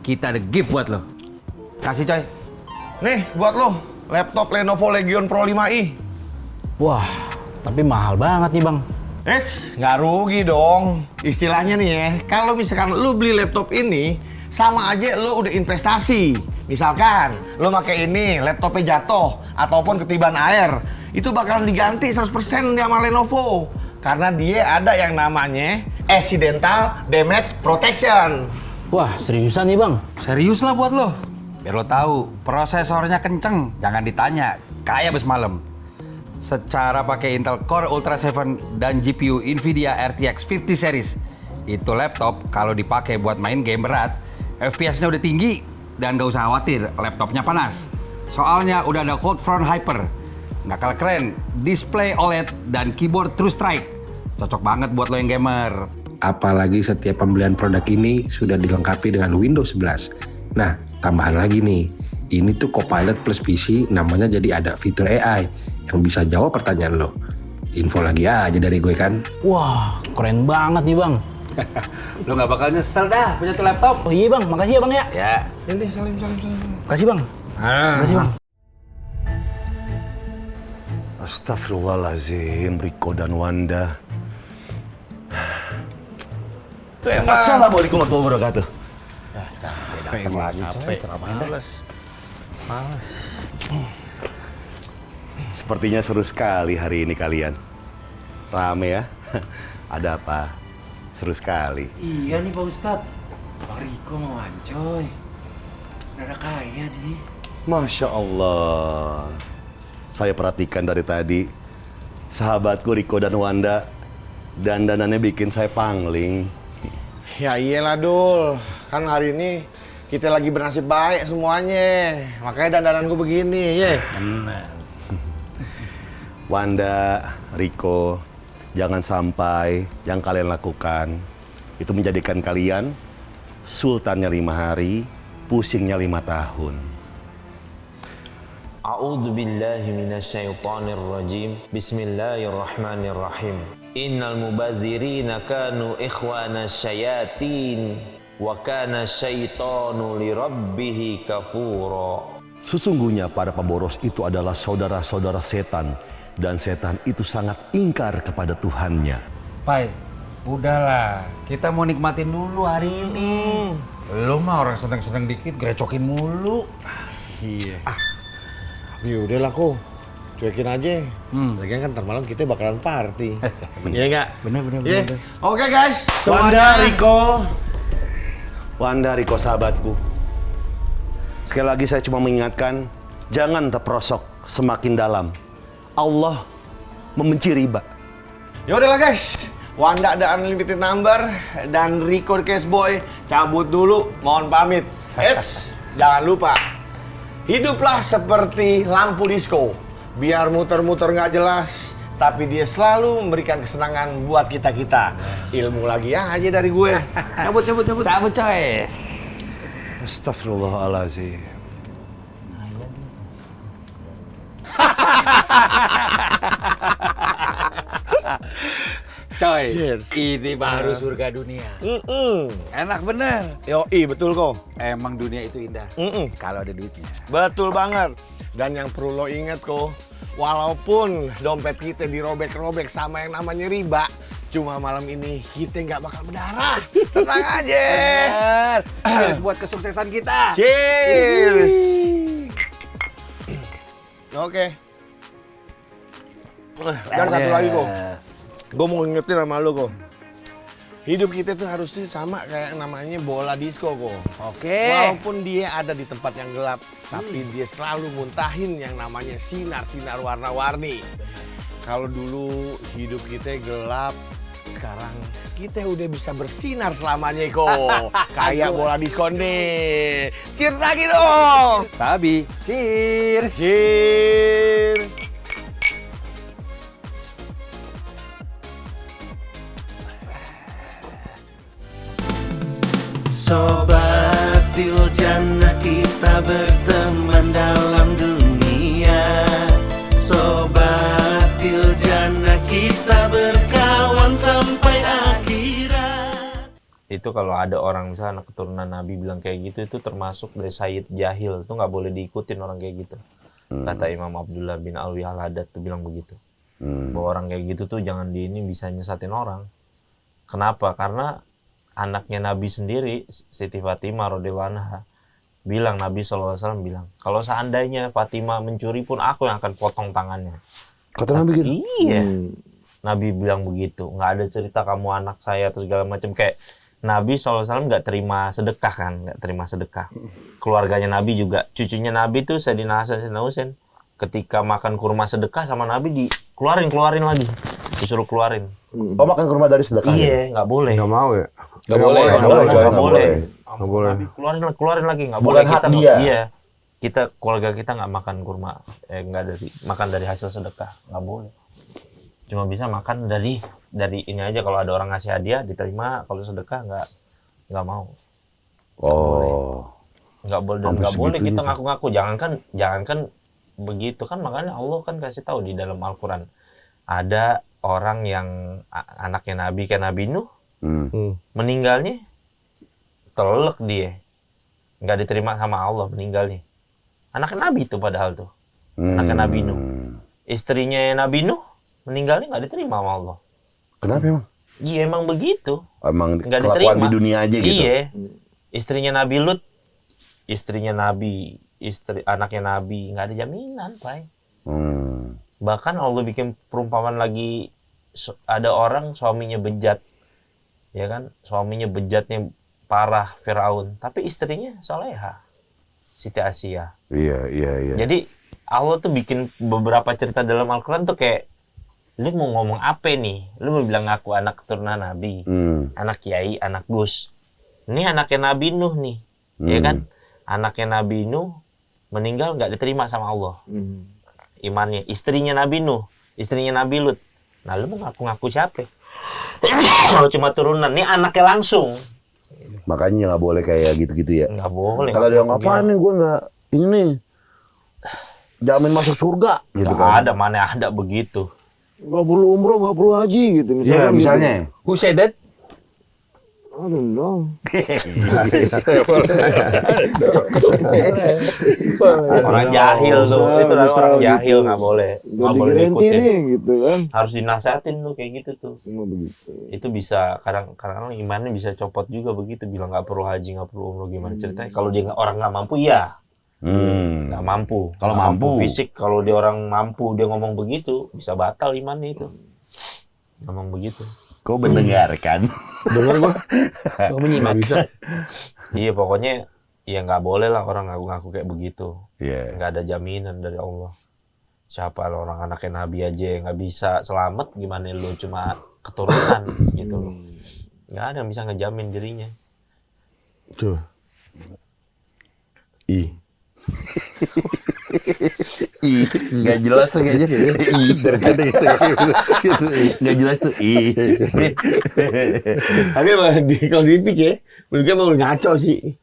kita ada gift buat lo. Kasih coy. Nih buat lo, laptop Lenovo Legion Pro 5i. Wah, tapi mahal banget nih bang. Nggak rugi dong. Istilahnya nih ya, kalau misalkan lo beli laptop ini, sama aja lo udah investasi. Misalkan lo pakai ini, laptopnya jatuh ataupun ketiban air, itu bakalan diganti 100% sama Lenovo. Karena dia ada yang namanya Accidental Damage Protection. Wah, seriusan nih bang? Serius lah buat lo. Biar lo tahu, prosesornya kenceng, jangan ditanya, kayak abis malam. Secara pakai Intel Core Ultra 7 dan GPU Nvidia RTX 50 series, itu laptop kalau dipakai buat main game berat, FPS-nya udah tinggi dan gak usah khawatir laptopnya panas. Soalnya udah ada Cold Front Hyper, nggak kalah keren, display OLED dan keyboard True Strike. Cocok banget buat lo yang gamer. Apalagi setiap pembelian produk ini sudah dilengkapi dengan Windows 11. Nah, tambahan lagi nih, ini tuh Copilot plus PC, namanya jadi ada fitur AI yang bisa jawab pertanyaan lo. Info lagi aja dari gue kan. Wah, keren banget nih bang. Lo nggak bakal nyesel dah punya tuh laptop. Oh iya bang, makasih ya bang ya. Ya. Ini salim. Makasih bang. Makasih bang. Astagfirullahaladzim, Riko dan Wanda. Assalamualaikum warahmatullahi wabarakatuh. Sepertinya seru sekali hari ini kalian. Rame ya? Ada apa? Seru sekali. Iya nih Pak Ustadz. Bang Riko mau Wancoy. Udah kaya nih. Masya Allah. Saya perhatikan dari tadi, sahabatku Riko dan Wanda, dandanannya bikin saya pangling. Ya iyalah Dul, kan hari ini kita lagi bernasib baik semuanya. Makanya dandanan gue begini, ya. Wanda, Riko, jangan sampai yang kalian lakukan itu menjadikan kalian sultannya 5 hari, pusingnya 5 tahun. A'udzu billahi minasyaitonir rajim. Bismillahirrahmanirrahim. Innal mubadzirina kanu ikhwanas syayatin wa kana syaitanu lirabbih kafura. Sesungguhnya para pemboros itu adalah saudara-saudara setan, dan setan itu sangat ingkar kepada Tuhannya. Pai, udahlah, kita mau nikmatin dulu hari ini. Lo mah orang seneng-seneng dikit, gerecokin mulu. Iya. Ya udahlah kok. cuekin aja. Lagian kan ntar malam kita bakalan party. Iya nggak? Bener. Iya. Oke guys, semuanya. Wanda, Riko sahabatku. Sekali lagi saya cuma mengingatkan, jangan terperosok semakin dalam. Allah membenci riba. Ya udahlah guys, Wanda ada unlimited number dan Rico the Case Boy cabut dulu, mohon pamit. Eits, jangan lupa, hiduplah seperti lampu disco. Biar muter-muter nggak jelas, tapi dia selalu memberikan kesenangan buat kita-kita. Ilmu lagi aja dari gue. Cabut. Cabut coy. Astagfirullahaladzim. Coy, Cheers. ini baru surga dunia. Enak bener. Yoi, betul kok. Emang dunia itu indah. Kalau ada duitnya. Betul banget. Dan yang perlu lo inget kok, walaupun dompet kita dirobek-robek sama yang namanya riba, cuma malam ini kita nggak bakal berdarah. Tenang aja. Bener. Cheers buat kesuksesan kita. Cheers. Oke. Dan satu lagi kok. Gue mau ngingetin sama lo kok. Hidup kita tuh harusnya sama kayak namanya bola disco kok. Oke. Walaupun dia ada di tempat yang gelap, tapi dia selalu muntahin yang namanya sinar-sinar warna-warni. Kalau dulu hidup kita gelap, sekarang kita udah bisa bersinar selamanya kok. Kayak bola disco nih. Cheers lagi dong. Sabi. Cheers. Cheers. Sobat Tiljana kita berteman dalam dunia. Sobat Tiljana kita berkawan sampai akhirat. Itu kalau ada orang misalnya anak keturunan Nabi bilang kayak gitu, itu termasuk dari Sayyid Jahil. Itu nggak boleh diikutin orang kayak gitu. Kata Imam Abdullah bin Alwi Al-Haddad tuh bilang begitu. Bahwa orang kayak gitu tuh jangan ini bisa nyesatin orang. Kenapa? Karena anaknya Nabi sendiri, Siti Fatimah radhiyallahu anha, bilang, Nabi SAW bilang, kalau seandainya Fatimah mencuri pun aku yang akan potong tangannya. Kata Nabi gitu? Iya. Nabi bilang begitu. Nggak ada cerita kamu anak saya atau segala macam. Kayak Nabi SAW nggak terima sedekah kan, nggak terima sedekah. Keluarganya Nabi juga, cucunya Nabi tuh Sayyidina Hasan dan Husain, ketika makan kurma sedekah sama Nabi dikeluarin lagi, disuruh keluarin. Oh, makan kurma dari sedekah? Iya, nggak boleh. Nggak mau ya? Nggak boleh. Nggak boleh. Nggak boleh. Nabi keluarin lagi, nggak Bukan boleh. hak Kita dia. iya, kita keluarga kita nggak makan kurma, nggak makan dari hasil sedekah, nggak boleh. Cuma bisa makan dari ini aja. Kalau ada orang ngasih hadiah diterima, kalau sedekah nggak mau. Oh. Nggak boleh, dan Sampai nggak boleh segitunya kita tuh. ngaku-ngaku. Jangankan begitu kan, makanya Allah kan kasih tahu di dalam Al-Quran, ada orang yang anaknya Nabi kayak Nabi Nuh, meninggalnya telek dia, nggak diterima sama Allah, meninggalnya. Anaknya Nabi itu padahal tuh, anaknya Nabi Nuh. Istrinya Nabi Nuh meninggalnya nggak diterima sama Allah. Kenapa emang? Iya emang begitu. Emang Nggak kelakuan diterima. di dunia aja gitu? Iya. Istrinya Nabi Lut, anaknya Nabi, nggak ada jaminan, Pak. Bahkan Allah bikin perumpamaan lagi, ada orang suaminya bejat, ya kan? Suaminya bejatnya parah, Firaun, tapi istrinya soleha, Siti Asia. Iya. Jadi Allah tuh bikin beberapa cerita dalam Al-Quran tuh kayak, lu mau ngomong apa nih? Lu mau bilang aku anak keturunan Nabi, anak kiai, anak gus. Ini anaknya Nabi Nuh nih, ya kan? Anaknya Nabi Nuh meninggal nggak diterima sama Allah. Imannya. Istrinya Nabi Nuh, istrinya Nabi Lut. Nah, lu mau ngaku-ngaku siapa? Kalau cuma turunan, nih anaknya langsung. Makanya nggak boleh kayak gitu-gitu ya? Nggak boleh. Kalau dia ngapain nih, gue nggak, ini nih, jamin masuk surga, gitu Nggak kan? ada, mana ada begitu. Nggak perlu umroh, nggak perlu haji gitu. Iya, misalnya. Who said that? I don't know. Orang jahil tuh, itu orang jahil, nggak boleh. Nggak boleh Ganti diikutin. nih gitu kan. Harus dinasehatin tuh kayak gitu tuh. Semua begitu. Itu bisa kadang-kadang imannya bisa copot juga begitu, bilang nggak perlu haji, nggak perlu umroh, gimana ceritanya? Kalau dia orang nggak mampu, ya Nggak mampu. Kalau Nggak mampu. fisik, kalau dia orang mampu dia ngomong begitu bisa batal imannya itu. Ngomong begitu. Kau mendengarkan? Dengar gua. Kau menyimak bisa. Iya pokoknya ya nggak boleh lah orang ngaku-ngaku kayak begitu. Iya. Nggak ada jaminan dari Allah. Siapa lo orang anaknya Nabi aja yang nggak bisa selamat, gimana lo cuma keturunan gitu loh. Nggak ada yang bisa ngejamin dirinya. Coba. Nggak jelas tuh kayaknya. Nggak jelas tuh. Tapi emang kalau di Pik ya, menurut gue emang udah ngaco sih.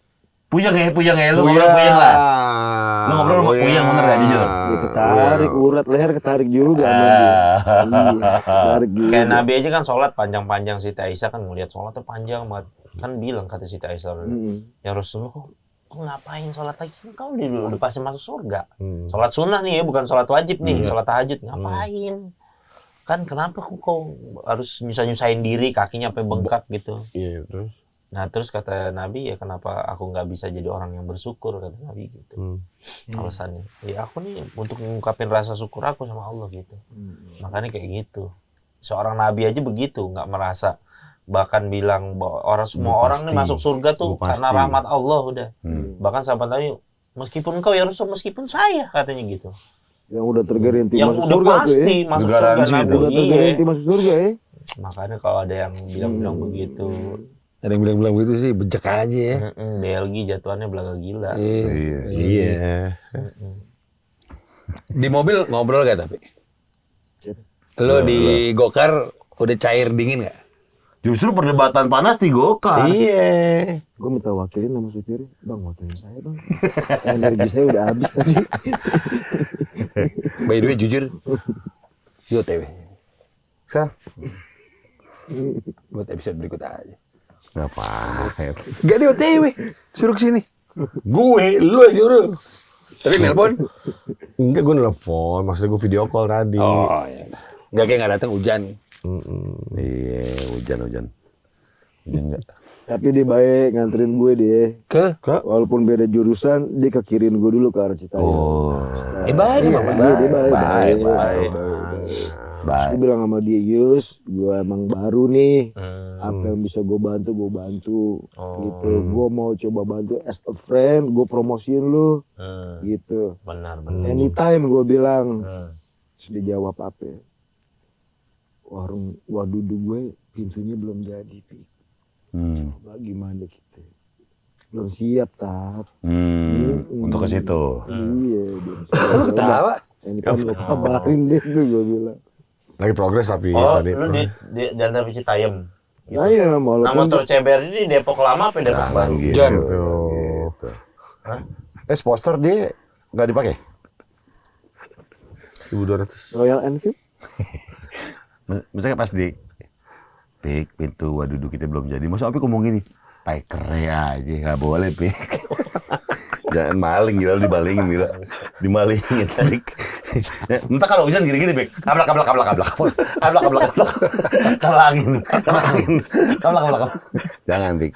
Puyeng ya, lu ngobrol puyeng lah. Lu ngobrol sama puyeng bener gak jujur? Ya, ketarik urat leher ketarik juga sama dia. Iya, ketarik juga. Kayak Nabi aja kan sholat panjang-panjang, Siti Aisyah kan ngeliat sholatnya panjang banget. Kan bilang kata Siti Aisyah, ya Rasulullah kok ngapain sholat lagi? Kau udah pasti masuk surga. Sholat sunnah nih ya, bukan sholat wajib nih, sholat tahajud. Ngapain? Kan kenapa kau harus nyusahin diri, kakinya sampai bengkak gitu. Iya, terus. Nah terus kata Nabi, ya kenapa aku nggak bisa jadi orang yang bersyukur, kata Nabi gitu. Alasannya, ya aku nih untuk mengungkapin rasa syukur aku sama Allah gitu. Makanya kayak gitu. Seorang Nabi aja begitu, nggak merasa, bahkan bilang bahwa semua orang nih masuk surga tuh karena rahmat Allah udah. Bahkan sahabat Nabi, meskipun engkau ya Rasul, meskipun saya, katanya gitu. Yang udah tergaranti Yang masuk udah surga tuh pasti ya. masuk Udah surga garansi Nabi. itu. Udah tergaranti masuk surga ya. Makanya kalau ada yang bilang-bilang begitu, Ada yang bilang-bilang begitu sih, bejek aja ya. Belgi jatuhannya belaga gila. Iya. Di mobil ngobrol gak tapi? Lo di Gokar udah cair dingin gak? Justru perdebatan panas di Gokar. Iya. Gue minta wakilin sama supir, bang wakilin saya bang. Energi saya udah habis tadi. By the way jujur, di OTW. Sekarang buat episode berikut aja. Gak apa-apa. Gak di OTW, suruh kesini. Gue, lu yang nyuruh. Tapi nelpon. Enggak, gue nelfon. Maksudnya gue video call tadi. Oh iya. Gak kayak gak datang hujan. Iya, hujan. Hujan enggak. Tapi dia baik nganterin gue dia. Ke? Walaupun beda jurusan, dia kekirin gue dulu ke arah Citayam. Oh. Baik Bapak. Iya, dia Baik. Dia bilang sama dia, Yus, gue emang baru nih. Apa yang bisa gue bantu, gitu. Gue mau coba bantu as a friend, gue promosiin lu, gitu. Benar. Anytime gue bilang. Terus dia jawab apa? Warung Wadudu gue pintunya belum jadi, Pi. Coba gimana kita? Belum siap, Tat. Untuk ke situ. Iya, Lu ketawa? anytime gue kabarin deh tuh, gue bilang. Lagi progres tapi Oh, tadi. lu di antar Citayam. Gitu. Nah, ya, Nah, motor CBR ini di Depok Lama apa Depok Baru? Gitu. Poster dia nggak dipakai? 1.200. Royal Enfield? Misalnya pas di Pik, pintu Wadudu kita belum jadi. Masa Opik ngomong gini, pakai kere aja, nggak boleh Pik. Jangan maling, gila dibalingin gila. Dimalingin Pik. Entah kalau hujan gini-gini Pik. Kablak. Kalangin. Kablak. Jangan Pik.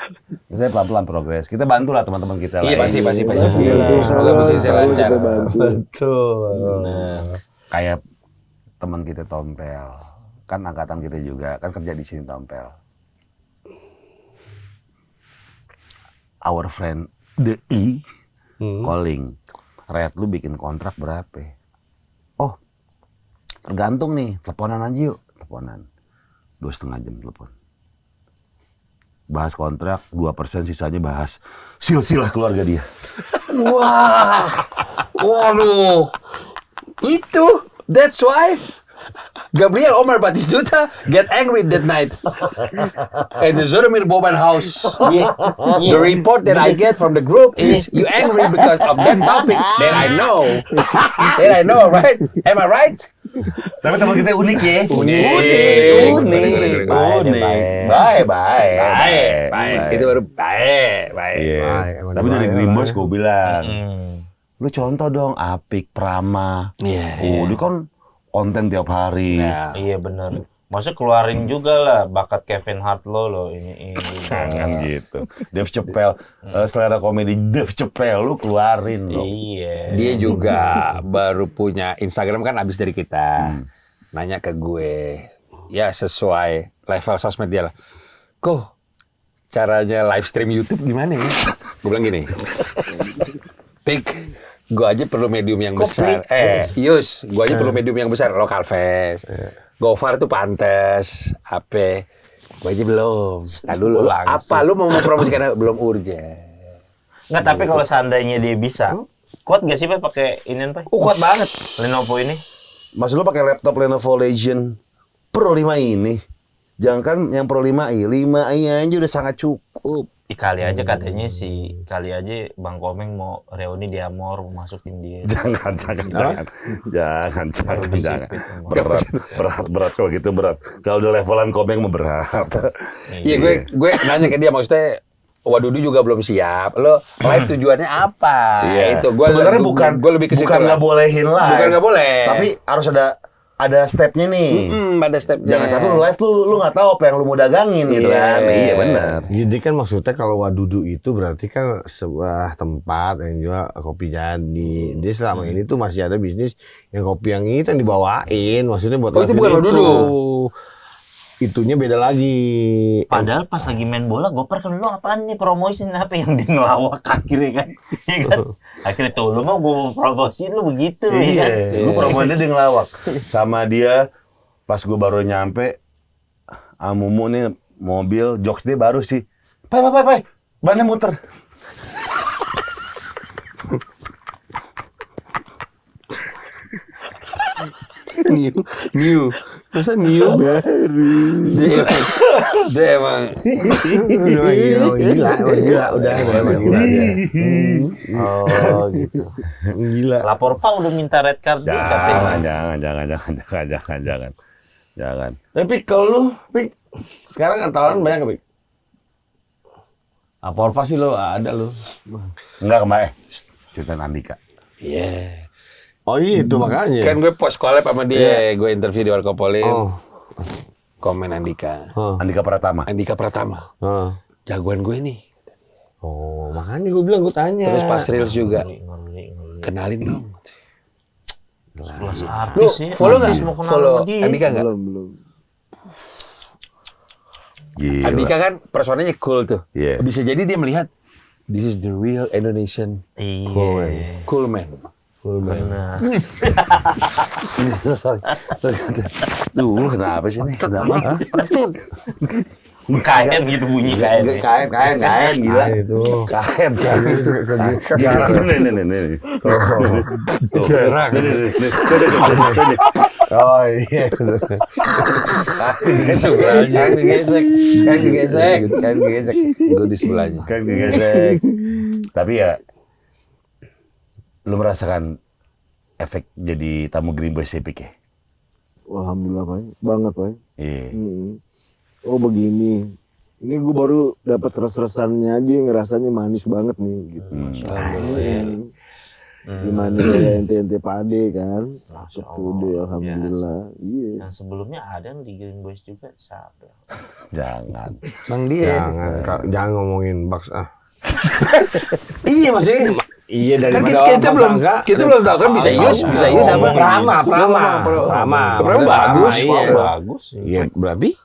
Saya pelan-pelan progres. Kita bantulah teman-teman kita lah. Iya pasti. Iya. Semoga bisnisnya lancar. Betul. Kayak teman kita Tompel. Kan angkatan kita juga, kan kerja di sini Tompel. Our friend The E calling. Red, lu bikin kontrak berapa? Oh, tergantung nih, teleponan aja yuk. Teleponan. 2,5 jam telepon. Bahas kontrak, 2% sisanya bahas silsilah keluarga dia. Wah, waduh, that's why Gabriel Omar Batistuta get angry that night at the Zodomir Boban house. The report that I get from the group is you angry because of that topic that I know, right? Am I right? Tapi teman kita unik ya. Unik. Baik. Itu baru baik. Iya. emang Tapi dari baik, Green baik. Boys gue bilang, lu contoh dong Apik, Prama. Iya. Dia kan konten tiap hari. Iya benar. Maksudnya keluarin juga lah bakat Kevin Hart lo ini. Jangan gitu. Dave Chappelle, selera komedi Dave Chappelle lu keluarin lo. Iya. Dia juga baru punya Instagram kan abis dari kita. Nanya ke gue, ya sesuai level sosmed dia lah. Kok caranya live stream YouTube gimana ya? Gue bilang gini, Pik, gue aja perlu medium yang besar. Yus, gue aja perlu medium yang besar. Local Fest. Gofar tuh pantes. Apa? Gue aja belum. Nah dulu, apa lu mau mempromosikan? Belum urgent. Nggak, tapi kalau seandainya dia bisa, kuat gak sih Pak pakai ini Pak? Kuat banget. Lenovo ini? Maksud lu pakai laptop Lenovo Legion Pro 5 ini? Jangan kan yang Pro 5i, 5i aja udah sangat cukup. Kali aja katanya kali aja Bang Komeng mau reuni di Amor, mau masukin dia. Jangan. Berat kalau gitu berat. Kalau udah levelan Komeng mah berat. Iya, gue nanya ke dia, maksudnya Wadudu juga belum siap. Lo live tujuannya apa? Iya. Itu gue sebenarnya bukan nggak bolehin live. Bukan nggak boleh. Tapi harus ada stepnya nih. Ada stepnya. Jangan sampai lu live lu nggak tahu apa yang lu mau dagangin gitu kan. Iya benar. Jadi kan maksudnya kalau Wadudu itu berarti kan sebuah tempat yang jual kopi jadi. Dia selama ini tuh masih ada bisnis yang kopi yang itu yang dibawain. Maksudnya buat itu bukan Wadudu. Itunya beda lagi. Padahal pas lagi main bola, Gopar kan lu apaan nih promosiin apa yang di ngelawak akhirnya kan? Iya kan? Akhirnya tuh lu mau gue promosiin lu begitu ya kan? Lu promoin dia ngelawak. Sama dia pas gue baru nyampe, Amumu nih mobil, jokes dia baru sih. Pai, bannya muter. New. Masa new? Dia emang Gila, udah gila dia. Oh gitu. Gila. Lapor Pak udah minta red card juga katanya. Jangan. Tapi kalau lu, Pik, sekarang kan tawaran banyak, Pik. Apa sih lo ada lo? Enggak kemarin. Cerita Andika. Iya. Oh iya itu makanya. Kan gue post collab sama dia, gue interview di Warkopolin. Oh. Komen Andika. Andika Pratama. Jagoan gue nih. Oh, makanya gue bilang gue tanya. Terus pas Reels juga. Kenalin dong. Artis sih. Follow nggak? Follow dia. Andika nggak? Belum. Gila. Andika kan personanya cool tuh. Iya. Bisa jadi dia melihat this is the real Indonesian cool man. Benar. Duh, kenapa sih nih? Kenapa? Kain gitu bunyi kain. Kain gila. Itu. Kain. Nih. Jarang. Oh iya. Kain digesek. Gue di sebelahnya. Kan digesek. Tapi ya, lu merasakan efek jadi tamu Green Boys Epic ya? Alhamdulillah Pak, banget Pak. Iya. Oh begini, ini gue baru dapat res-resannya aja, ngerasanya manis banget nih gitu. Gimana ya ente pade kan? Betul deh, alhamdulillah. Iya. Yang sebelumnya ada yang di Green Boys juga siapa? Jangan. Bang dia. Jangan ngomongin Bucks Iya maksudnya. Iya Kan daripada kita belum tahu kan bisa Yus apa? Prama bagus. Bagus. Iya berarti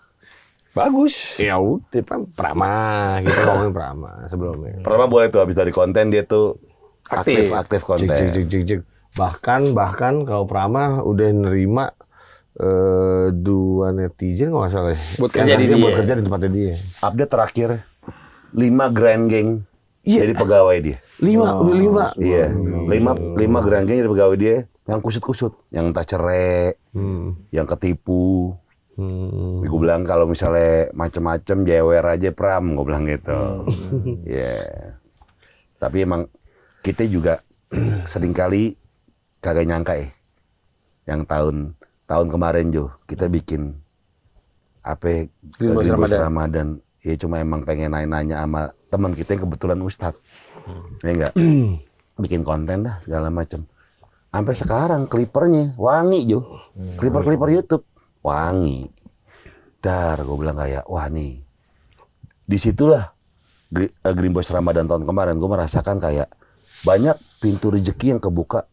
Bagus. ya udah kan Prama, kita ngomongin Prama sebelumnya. Prama boleh tuh habis dari konten dia tuh aktif konten. Jik. Bahkan kalau Prama udah nerima 2 netizen kalau nggak salah ya. Buat kerja di dia. Buat kerja di tempatnya dia. Update terakhir 5 Grand Gang jadi pegawai dia. 5. Iya. 5 Grand Gang jadi pegawai dia yang kusut-kusut, yang entah cerai, yang ketipu. Gue bilang kalau misalnya macem-macem jewer aja Pram, gue bilang gitu. Iya. Tapi emang kita juga seringkali kagak nyangka ya. Yang tahun kemarin Jo, kita bikin apa Green Boys Ramadan. Ya cuma emang pengen nanya sama teman kita yang kebetulan Ustadz. Ya enggak? Bikin konten dah segala macam. Sampai sekarang klipernya wangi Jo. Kliper YouTube wangi. Dar, gue bilang kayak, wah nih, disitulah Green Boys Ramadan tahun kemarin gue merasakan kayak banyak pintu rezeki yang kebuka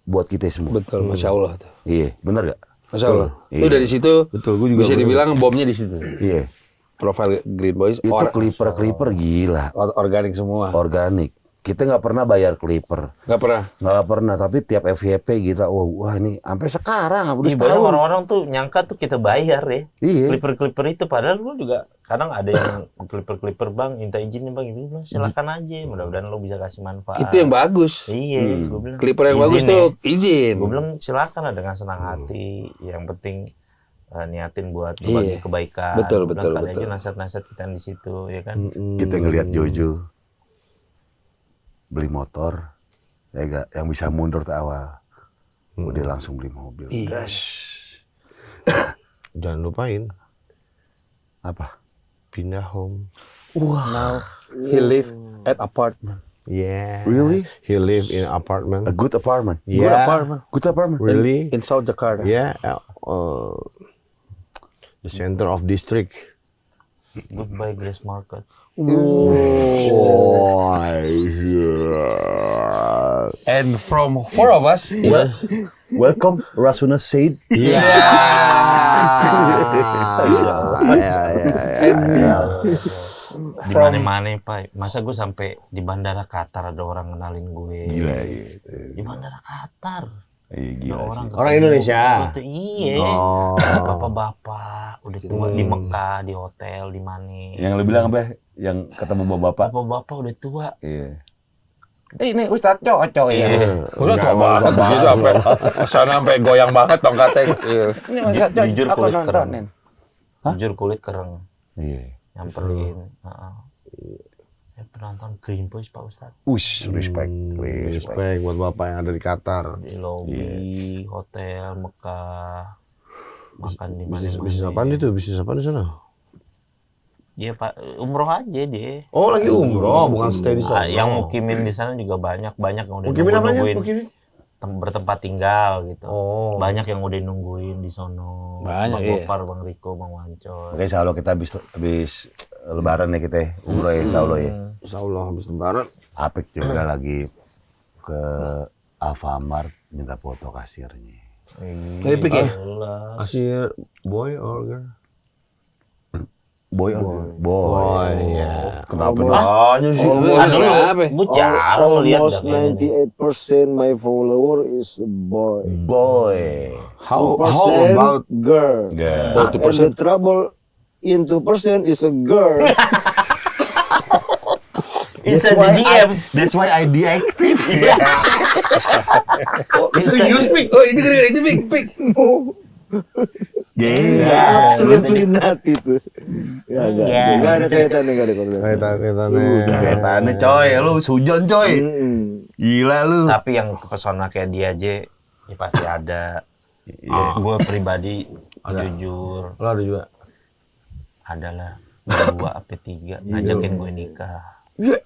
buat kita semua. Betul, Masya Allah tuh. Iya, bener gak? Masya Allah. Iya. Itu dari situ Betul, gua juga bisa bener. dibilang bomnya di situ. Iya, Profil Green Boys itu clipper gila, organik semua. organik. Kita nggak pernah bayar clipper, Nggak pernah. nggak pernah. Tapi tiap FYP kita, wah ini sampai sekarang, udah Iya, setahun. orang-orang tuh nyangka tuh kita bayar ya. Iya. Clipper itu padahal lu juga kadang ada yang clipper bang, minta izin bang, gitu bilang silakan aja. Mudah-mudahan lu bisa kasih manfaat. Itu yang bagus. Iya, gue bilang. Clipper yang izin bagus ya. tuh izin. Gue bilang silakan lah dengan senang hati. Yang penting niatin buat berbagi kebaikan. Betul, Gua bilang, betul, kali betul. aja nasihat-nasihat kita di situ, ya kan. Kita ngelihat Jojo beli motor, ya gak, yang bisa mundur ke awal, udah langsung beli mobil. Gas. Jangan lupain Apa? pindah home. Now he live at apartment. Yeah. Really? He live in apartment. A good apartment. Yeah. Good apartment. Good apartment. Really? In South Jakarta. Yeah. The center of district. Goodbye Grace Market. And from four of us is Welcome, Rasuna Said. Iya. Di mana-mana Pak. Masa gue sampai di bandara Qatar ada orang kenalin gue. Gila gitu. Di bandara Qatar. Iya gila Ada sih. Orang Indonesia. Gitu, iya. Oh. Bapak-bapak udah tua di Mekah, di hotel, di mana. Yang lu bilang apa? Yang ketemu bapak. Bapak-bapak udah tua. Iya. Ini Ustadz Coco ya. udah tua banget gitu sampai sana sampai goyang banget tongkatnya. Iya. Jujur kulit keren. Jujur kulit keren. Iya. Nyamperin. Penonton Green Boys Pak Ustadz. Ush, respect. Respect buat bapak yang ada di Qatar. Di lobby hotel Mekah. Makan di mana. Bisnis apaan itu? Bisnis apaan di sana? Iya Pak, umroh aja dia. Oh, lagi umroh, bukan stay di Nah, sana. yang mukimin di sana juga banyak yang udah Mukimin apanya? nungguin Mukimin? bertempat tinggal gitu. Oh. Banyak yang udah nungguin di sono. Banyak, Bang iya. Gopar, Bang Riko, Bang Wancoy. Oke, insya Allah kita habis lebaran ya kita umroh ya, insya Allah ya. Insya Allah habis lebaran. Apik juga lagi ke Alfamart minta foto kasirnya. Tapi pikir Kasih boy or girl? Boy. ya. Kenapa Almost- nanya sih? apa? Gue jarang lihat Almost dah kayaknya. 98% my follower is a boy. Boy. How 2% about girl? Yeah. Oh, And the trouble in 2% is a girl. Inside the DM. That's why I deactive. serius Pik? Oh itu keren, itu pik. Absolutely not itu. Ya enggak ada kaitannya, enggak ada kaitannya. Kaitannya coy, lu sujon coy. Gila lu. Tapi yang kepesona kayak dia aja, ya pasti ada. Gue pribadi jujur Lo ada juga. adalah 2 apa 3 ngajakin gue nikah. Iya.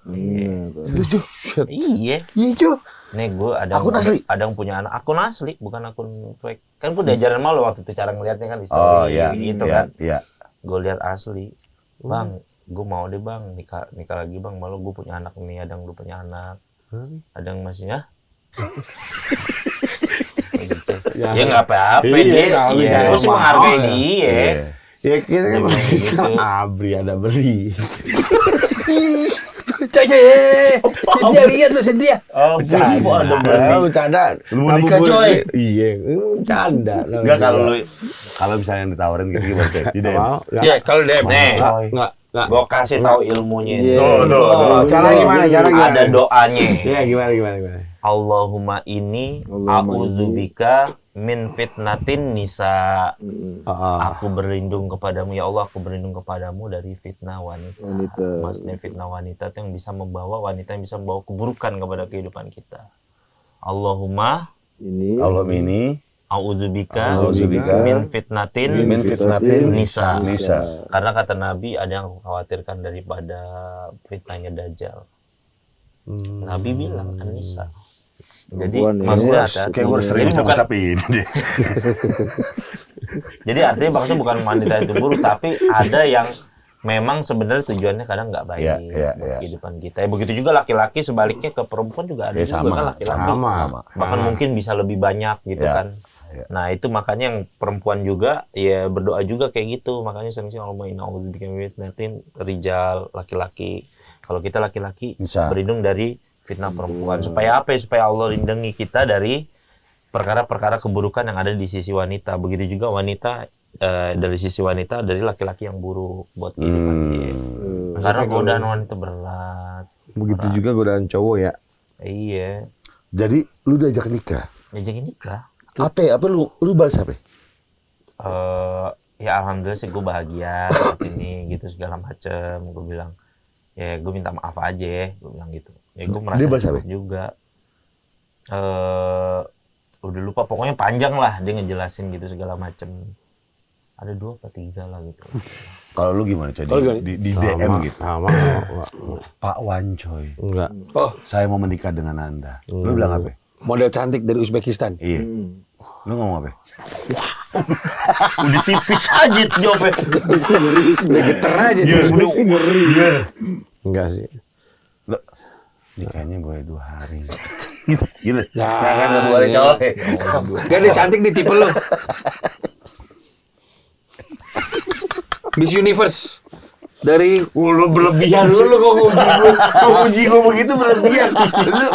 Nih gue ada Akun asli? ada yang punya anak akun asli, bukan akun fake. Kan gue diajarin malu waktu itu cara ngeliatnya kan di story Oh iya, gitu iya, kan. iya. Gue lihat asli. Bang, gue mau deh bang nikah lagi bang. Malu gue punya anak nih, ada yang lu punya anak. Ada yang masih ya? Ya nggak apa-apa dia. Gue sih menghargai dia. Ya kita kan masih sama Abri ada beri. Coy, Cynthia lihat tuh Cynthia. Oh, ada Bercanda. Lu mau nikah, coy? Iya, bercanda. Enggak kalau misalnya ditawarin gitu gimana coy? Di DM. Mau? Ya kalau DM Nih, Enggak. gue kasih tahu ilmunya. Cara gimana? Ada doanya. Iya, gimana? Allahumma ini a'udzubika min fitnatin nisa. Aku berlindung kepadamu ya Allah, aku berlindung kepadamu dari fitnah wanita. Maksudnya fitnah wanita itu yang bisa membawa keburukan kepada kehidupan kita. Allahumma ini a'udzubika min fitnatin nisa. Karena kata Nabi ada yang aku khawatirkan daripada fitnahnya Dajjal. Nabi bilang an-nisa. Jadi Perempuan ya. maksudnya Kayak gue sering ucap-ucapin. jadi artinya maksudnya bukan wanita itu buruk, tapi ada yang memang sebenarnya tujuannya kadang nggak baik Iya, buat iya. kehidupan kita. Ya, begitu juga laki-laki sebaliknya ke perempuan juga ada Ya, juga sama, kan laki-laki. sama. Bahkan mungkin bisa lebih banyak gitu Ya, kan. ya. Nah itu makanya yang perempuan juga ya berdoa juga kayak gitu. Makanya sering-sering Allahumma inna a'udzubika min fitnatin rijal, laki-laki. Kalau kita laki-laki Bisa. berlindung dari fitnah perempuan. Supaya apa ya? Supaya Allah lindungi kita dari perkara-perkara keburukan yang ada di sisi wanita. Begitu juga wanita dari sisi wanita, dari laki-laki yang buruk buat kehidupan dia. Karena godaan wanita berat. Begitu juga godaan cowok ya. Iya. Jadi lu diajak nikah. Ngajak nikah. Apa lu balas apa? Ya alhamdulillah sih gue bahagia saat ini gitu segala macem. Gue bilang ya gue minta maaf aja ya, gue bilang gitu. Ya gue merasa Dia balas cukup apa? juga. Udah lupa pokoknya panjang lah dia ngejelasin gitu segala macem. Ada 2 apa 3 lah gitu. Kalau lu gimana Coy? Di DM gitu. Sama. Pak Wancoy, Enggak. Oh, saya mau menikah dengan Anda. Lu bilang apa? model cantik dari Uzbekistan. Iya. Lu ngomong apa? Udah tipis aja jawabnya. Udah geter aja. Enggak sih. Lu nikahnya boleh 2 hari. gitu. Nah, kan nggak boleh cowok. Gak ada cantik di tipe lu. Miss Universe dari Lu berlebihan lu kok nguji gue begitu berlebihan. Lu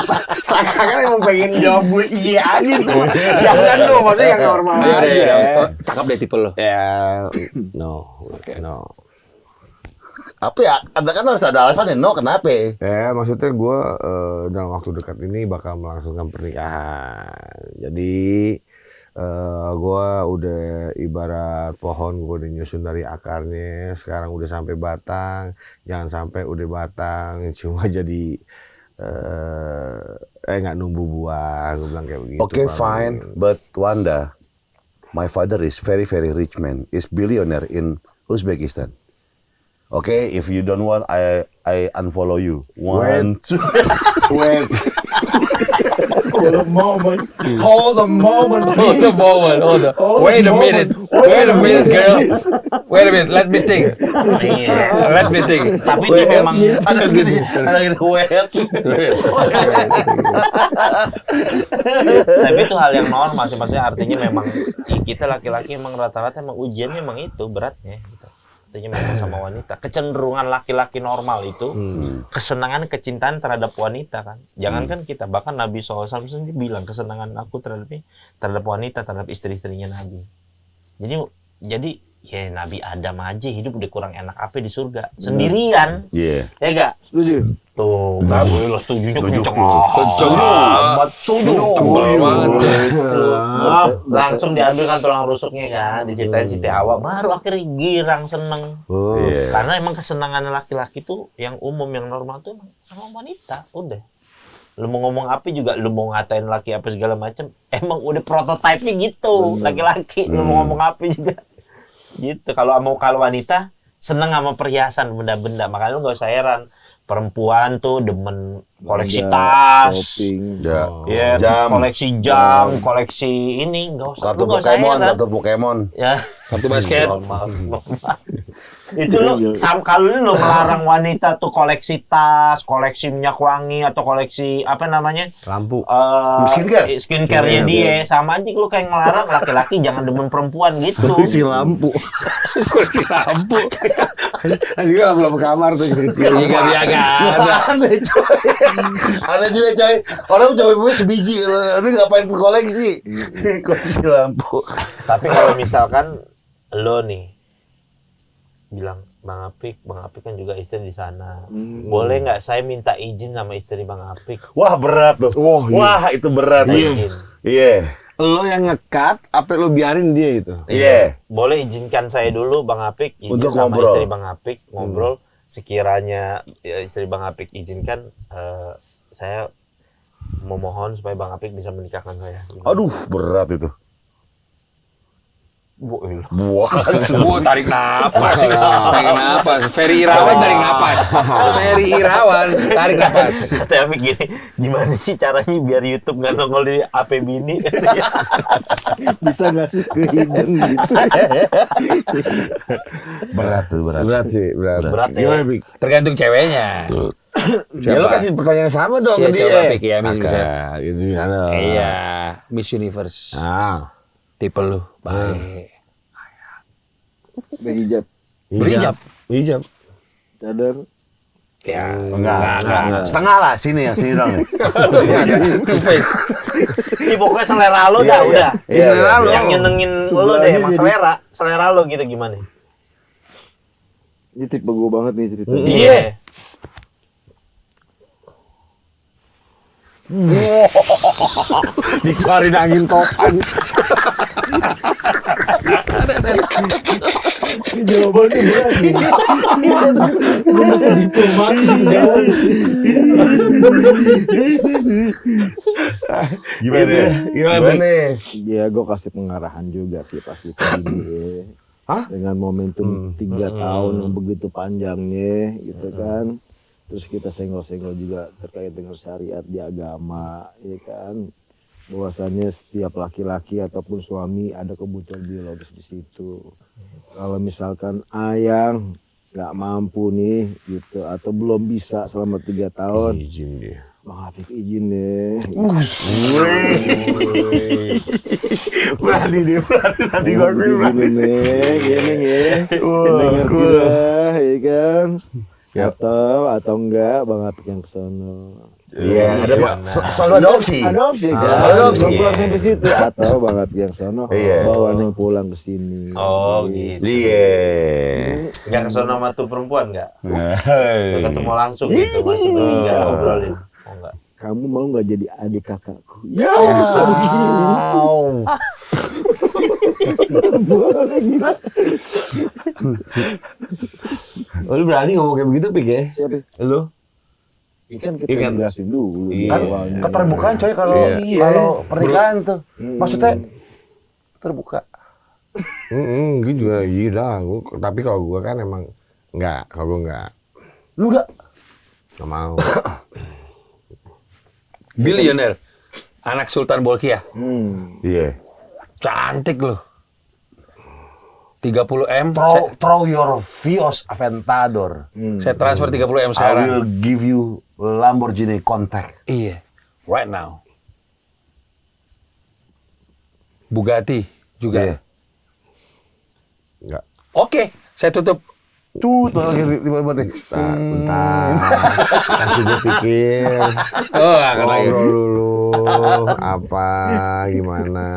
seakan-akan emang pengen jawab gue iya aja tuh. Jangan dong, maksudnya yang normal aja. Oh, cakep deh tipe lu. Ya, no. Apa ya? Anda kan harus ada alasannya. No, kenapa? Ya, maksudnya gue dalam waktu dekat ini bakal melangsungkan pernikahan. Jadi gue udah ibarat pohon, gue udah nyusun dari akarnya. Sekarang udah sampai batang. Jangan sampai udah batang cuma jadi nggak numbuh buah. Gue bilang kayak begitu. Okay, fine. But Wanda, my father is very very rich man. Is billionaire in Uzbekistan. Okay, if you don't want, I unfollow you. 1, 2. Wait. Hold the moment. Wait a minute, girl. Wait a minute. Let me think. Tapi itu memang Ada gini, wet. tapi itu hal yang normal sih, maksudnya artinya memang kita laki-laki emang rata-rata emang ujiannya emang itu beratnya gitu. Artinya memang sama wanita. Kecenderungan laki-laki normal itu kesenangan kecintaan terhadap wanita kan. Jangankan kita, bahkan Nabi SAW sendiri bilang kesenangan aku terhadap wanita, terhadap istri-istrinya Nabi. Jadi ya Nabi Adam aja hidup udah kurang enak apa di surga sendirian. Iya. Ya enggak? Setuju. Tuh, Nabi lo setuju. Setuju. Langsung diambilkan tulang rusuknya kan, diceritain Siti Hawa, baru akhirnya girang seneng. Iya. Karena emang kesenangan laki-laki tuh yang umum, yang normal tuh emang sama wanita, udah. Lu mau ngomong apa juga, lu mau ngatain laki apa segala macam, emang udah prototipenya gitu, laki-laki. Lu mau ngomong apa juga. Gitu. Kalau wanita seneng sama perhiasan, benda-benda, makanya lu nggak usah heran. Perempuan tuh demen koleksi tas, shopping. ya, Jam. koleksi jam, koleksi ini, nggak usah. Kartu Pokemon. Ya, Kartu basket. normal. Itu lu kalau lu melarang wanita tuh koleksi tas, koleksi minyak wangi atau koleksi apa namanya? Lampu. Skincare-nya dia, sama aja lu kayak ngelarang laki-laki jangan demen perempuan gitu. Si lampu. Anjing lampu kamar tuh kecil. Iya, Aneh coy. Aneh juga coy. Orang coba punya sebiji. Lu ngapain koleksi? Koleksi lampu. Tapi kalau misalkan lo nih bilang Bang Apik kan juga istri di sana. Boleh nggak saya minta izin sama istri Bang Apik? Wah berat tuh. Wah itu berat. Izin. Iya. Lo yang ngekat, apa lo biarin dia itu? Iya. Boleh izinkan saya dulu Bang Apik izin Untuk sama ngobrol. istri Bang Apik ngobrol. Sekiranya istri Bang Apik izinkan, saya memohon supaya Bang Apik bisa menikahkan saya. Aduh berat itu. Tarik napas. Tarik napas. Ferry Irawan tarik napas. Ferry Irawan tarik napas. Tapi gini, gimana sih caranya biar YouTube nggak nongol di AP bini? Bisa nggak sih ke hidden gitu? Berat tuh, berat. Sih, berat. Berat ya. Gimana, Pik? Tergantung ceweknya. Ya lo kasih pertanyaan yang sama dong Iya, ke dia. coba, Pik, ya, Miss Gitu ada. Iya, Miss Universe. Tipe lu baik. Berhijab, Berhijab. Hijab. cadar. Ya, Enggak. Setengah lah, sini dong nih. two face. Ini pokoknya selera lo dah, udah. Selera lo. Yang nyenengin lo deh, emang selera lo gitu gimana? Ini tipe gue banget nih ceritanya. Iya. Dikeluarin angin topan. Jawabannya berat nih. Gimana? Ya gue kasih pengarahan juga sih pasti ke bini. Dengan momentum 3 tahun yang begitu panjangnya gitu kan. Terus kita senggol-senggol juga terkait dengan syariat di agama, ya kan. Bahwasannya setiap laki-laki ataupun suami ada kebutuhan biologis di situ. Kalau misalkan ayang nggak mampu nih gitu atau belum bisa selama 3 tahun, Izin dia. Bang Afif izin deh. Berani nanti gua Gini nih, gini nih. Dengar ya kan. Atau enggak Bang Afif yang kesono. Iya, selalu ada opsi. Adopsi kan. Adopsi. Belum pulang sampai situ atau Bang Afif yang sono. Iya. Bawa yang pulang ke sini. Oh gitu. Iya. Nggak kesono sama tuh perempuan nggak? Nggak ketemu langsung gitu, masih bertiga ngobrolin. Oh enggak. Kamu mau nggak jadi adik kakakku? Ya. Lu berani ngomong kayak begitu, Pik ya? Siapa? Lu? Ikan kita jelasin dulu. Kan keterbukaan coy kalau pernikahan tuh. Maksudnya terbuka. Gue juga gila. Tapi kalau gue kan emang enggak. Kalau gue enggak. Lu enggak? Nggak mau. Billionaire. Anak Sultan Bolkiah. Iya. Cantik loh. 30M. Throw your Vios Aventador. Saya transfer 30M I sekarang. will give you Lamborghini Countach. Iya. Right now. Bugatti juga. Iya. Enggak. Oke, saya tutup. Lagi tiba-tiba. Bentar. Kasih gue pikir. Oh, akan lagi. Ngobrol dulu. Apa, gimana.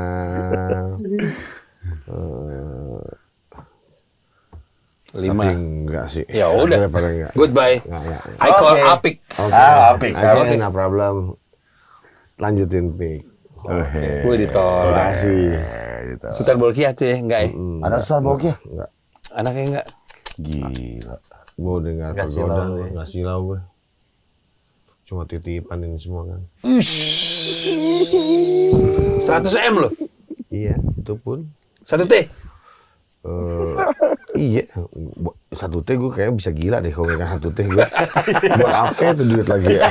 Lima. Tapi enggak sih. Ya udah. Daripada enggak. Goodbye. Enggak. I call Apik. Apik. Oke, no problem. Lanjutin, Pik. Gue ditolak. Kasih. Sultan Bolkiah tuh ya, enggak ya? Ada Sultan Bolkiah? Enggak. Anaknya enggak. Gila. Gue udah enggak tergoda. Enggak silau gue. Cuma titipan ini semua kan. 100M loh. Iya, itu pun. 1T. Iya, 1T gue kayak bisa gila deh kalau nggak 1T gue. Buat apa itu duit lagi ya?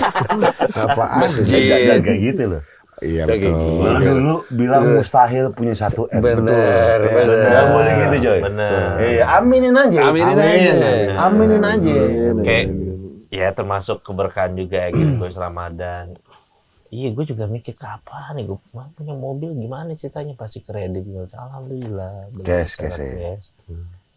Apaan? Masjid. Kayak gitu loh. Iya Kayak betul. gitu. Lu dulu bilang mustahil punya 1M. Bener. Gak boleh gitu Joy. Bener. Iya, aminin aja. Aminin aja. Kayak ya termasuk keberkahan juga gitu gue Ramadan. Iya, gue juga mikir kapan nih gue punya mobil gimana ceritanya pasti kredit gue. Alhamdulillah. Cash.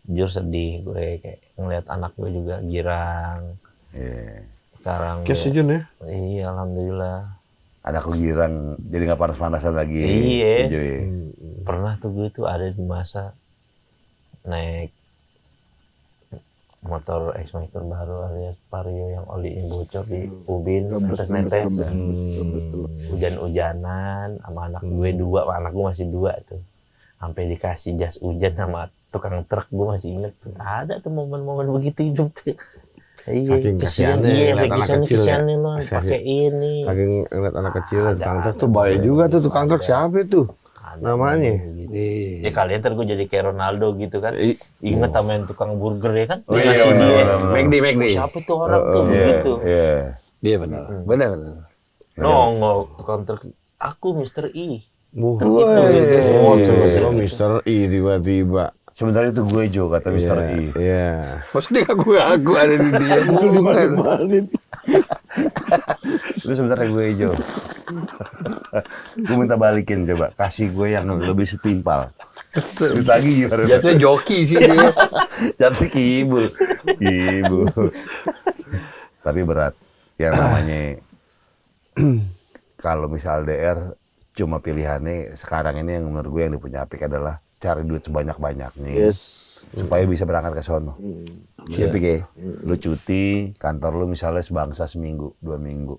Jujur sedih gue kayak ngeliat anak gue juga girang. Iya. Sekarang Cash aja nih. Iya, alhamdulillah. Anak lu girang, jadi nggak panas-panasan lagi. Iya. Joy. Pernah tuh gue tuh ada di masa naik motor X-Maker baru alias Vario yang olinya bocor di Ubin, netes-netes. Hujan-hujanan sama anak gue 2, anak gue masih 2 tuh. Sampai dikasih jas hujan sama tukang truk, gue masih inget. Ada tuh momen-momen begitu hidup tuh. Iya, kesian nih lo pakai ini. Lagi ngeliat anak kecil tukang truk tuh bahaya juga tuh tukang truk siapa itu? namanya. Gitu. Ya kalian ntar gue jadi kayak Ronaldo gitu kan. Ingat sama yang tukang burger ya kan? Oh iya, benar. McD. Siapa tuh orang tuh begitu? Iya benar. Benar. Nongol tukang truk. Aku Mr. E. Tiba-tiba Mr. E tiba-tiba. Sebenarnya itu gue Jo, kata Mr. E. Iya. Maksudnya aku ada di dia. Itu sebenarnya gue Jo. Gue minta balikin coba, kasih gue yang lebih setimpal. Ditagi gimana? Jatuhnya joki sih dia. Jatuh ke ibu. Tapi berat. Yang namanya kalau misal DR cuma pilihannya sekarang ini yang menurut gue yang dipunya Apik adalah cari duit sebanyak-banyaknya supaya bisa berangkat ke sono. Iya Pik ya. Lu cuti kantor lu misalnya sebangsa seminggu, 2 minggu.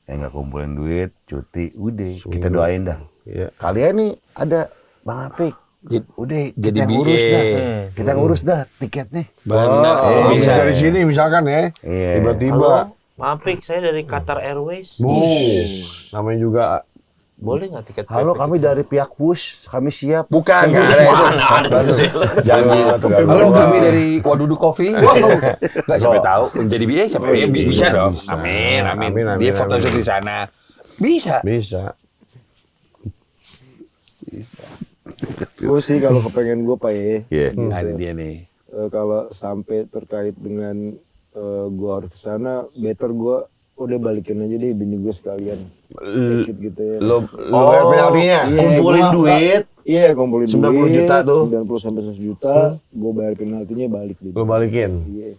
Nggak kumpulin duit, cuti, udah kita doain dah. Kalian nih ada Bang Apik. Udah jadi ngurus dah. Kita ngurus dah tiketnya. Benar. Bisa dari sini misalkan ya. Tiba-tiba. Maafik, saya dari Qatar Airways. Namanya juga. Boleh nggak tiket? Halo, kami dari pihak Push, kami siap. Bukan, nggak ada itu. Jangan. Halo, kami dari Wadudu Coffee. Nggak siapa tahu. Jadi bisa dong. Amin. Dia foto di sana. Bisa. Gue sih kalau kepengen gue Pak Ada dia nih. kalau sampai terkait dengan gue harus kesana, better gue udah balikin aja deh bini gue sekalian. Gitu ya. Lo bayar penaltinya. Kumpulin duit. Iya, kumpulin 90 juta tuh. 90 sampai 100 juta, gue bayar penaltinya balik gitu. Lo balikin. Iya.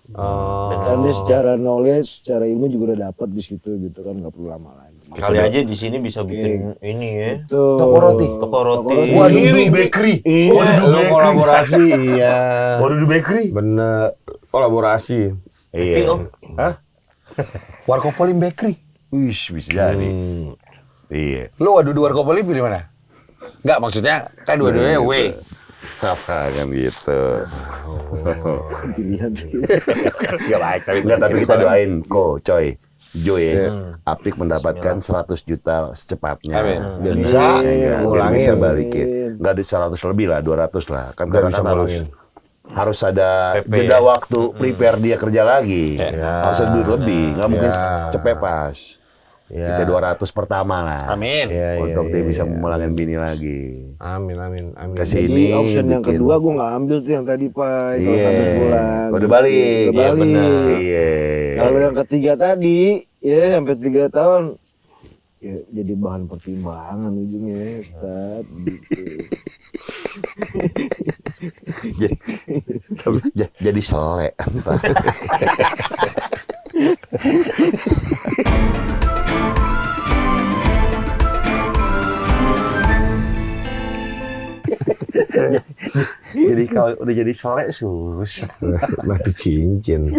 Dan dia secara knowledge, secara ilmu juga udah dapat di situ gitu kan, nggak perlu lama lagi. Kali aja di sini bisa bikin ini ya. Toko roti. Wadudu Bakery. Lo kolaborasi, iya. Wadudu Bakery. Bener. Kolaborasi. Iya. Hah? Warkopolim Bakery. Wih, bisa jadi. Iya. Lu Wadudu Warkopolim pilih mana? Enggak, maksudnya kan dua-duanya W. Apa kan gitu. Pilihan. Gak baik, tapi kita doain coy. Jo ya, Apik mendapatkan 100 juta secepatnya. Dan bisa bisa balikin. Nggak ada 100 lebih lah, 200 lah. Kan karena kan harus ada jeda waktu prepare dia kerja lagi. Harus ada duit lebih, nggak mungkin cepet pas. Kita 200 pertama lah. Amin. Untuk dia bisa memulangin bini lagi. Amin. Kesini. Option yang kedua gue nggak ambil tuh yang tadi Pak. Iya. Udah balik. Iya benar. Iya. Kalau yang ketiga tadi, ya sampai 3 tahun, ya jadi bahan pertimbangan ujungnya, Ustaz. Gitu. Jadi selek. Jadi kalau udah jadi selek susah. Batu cincin.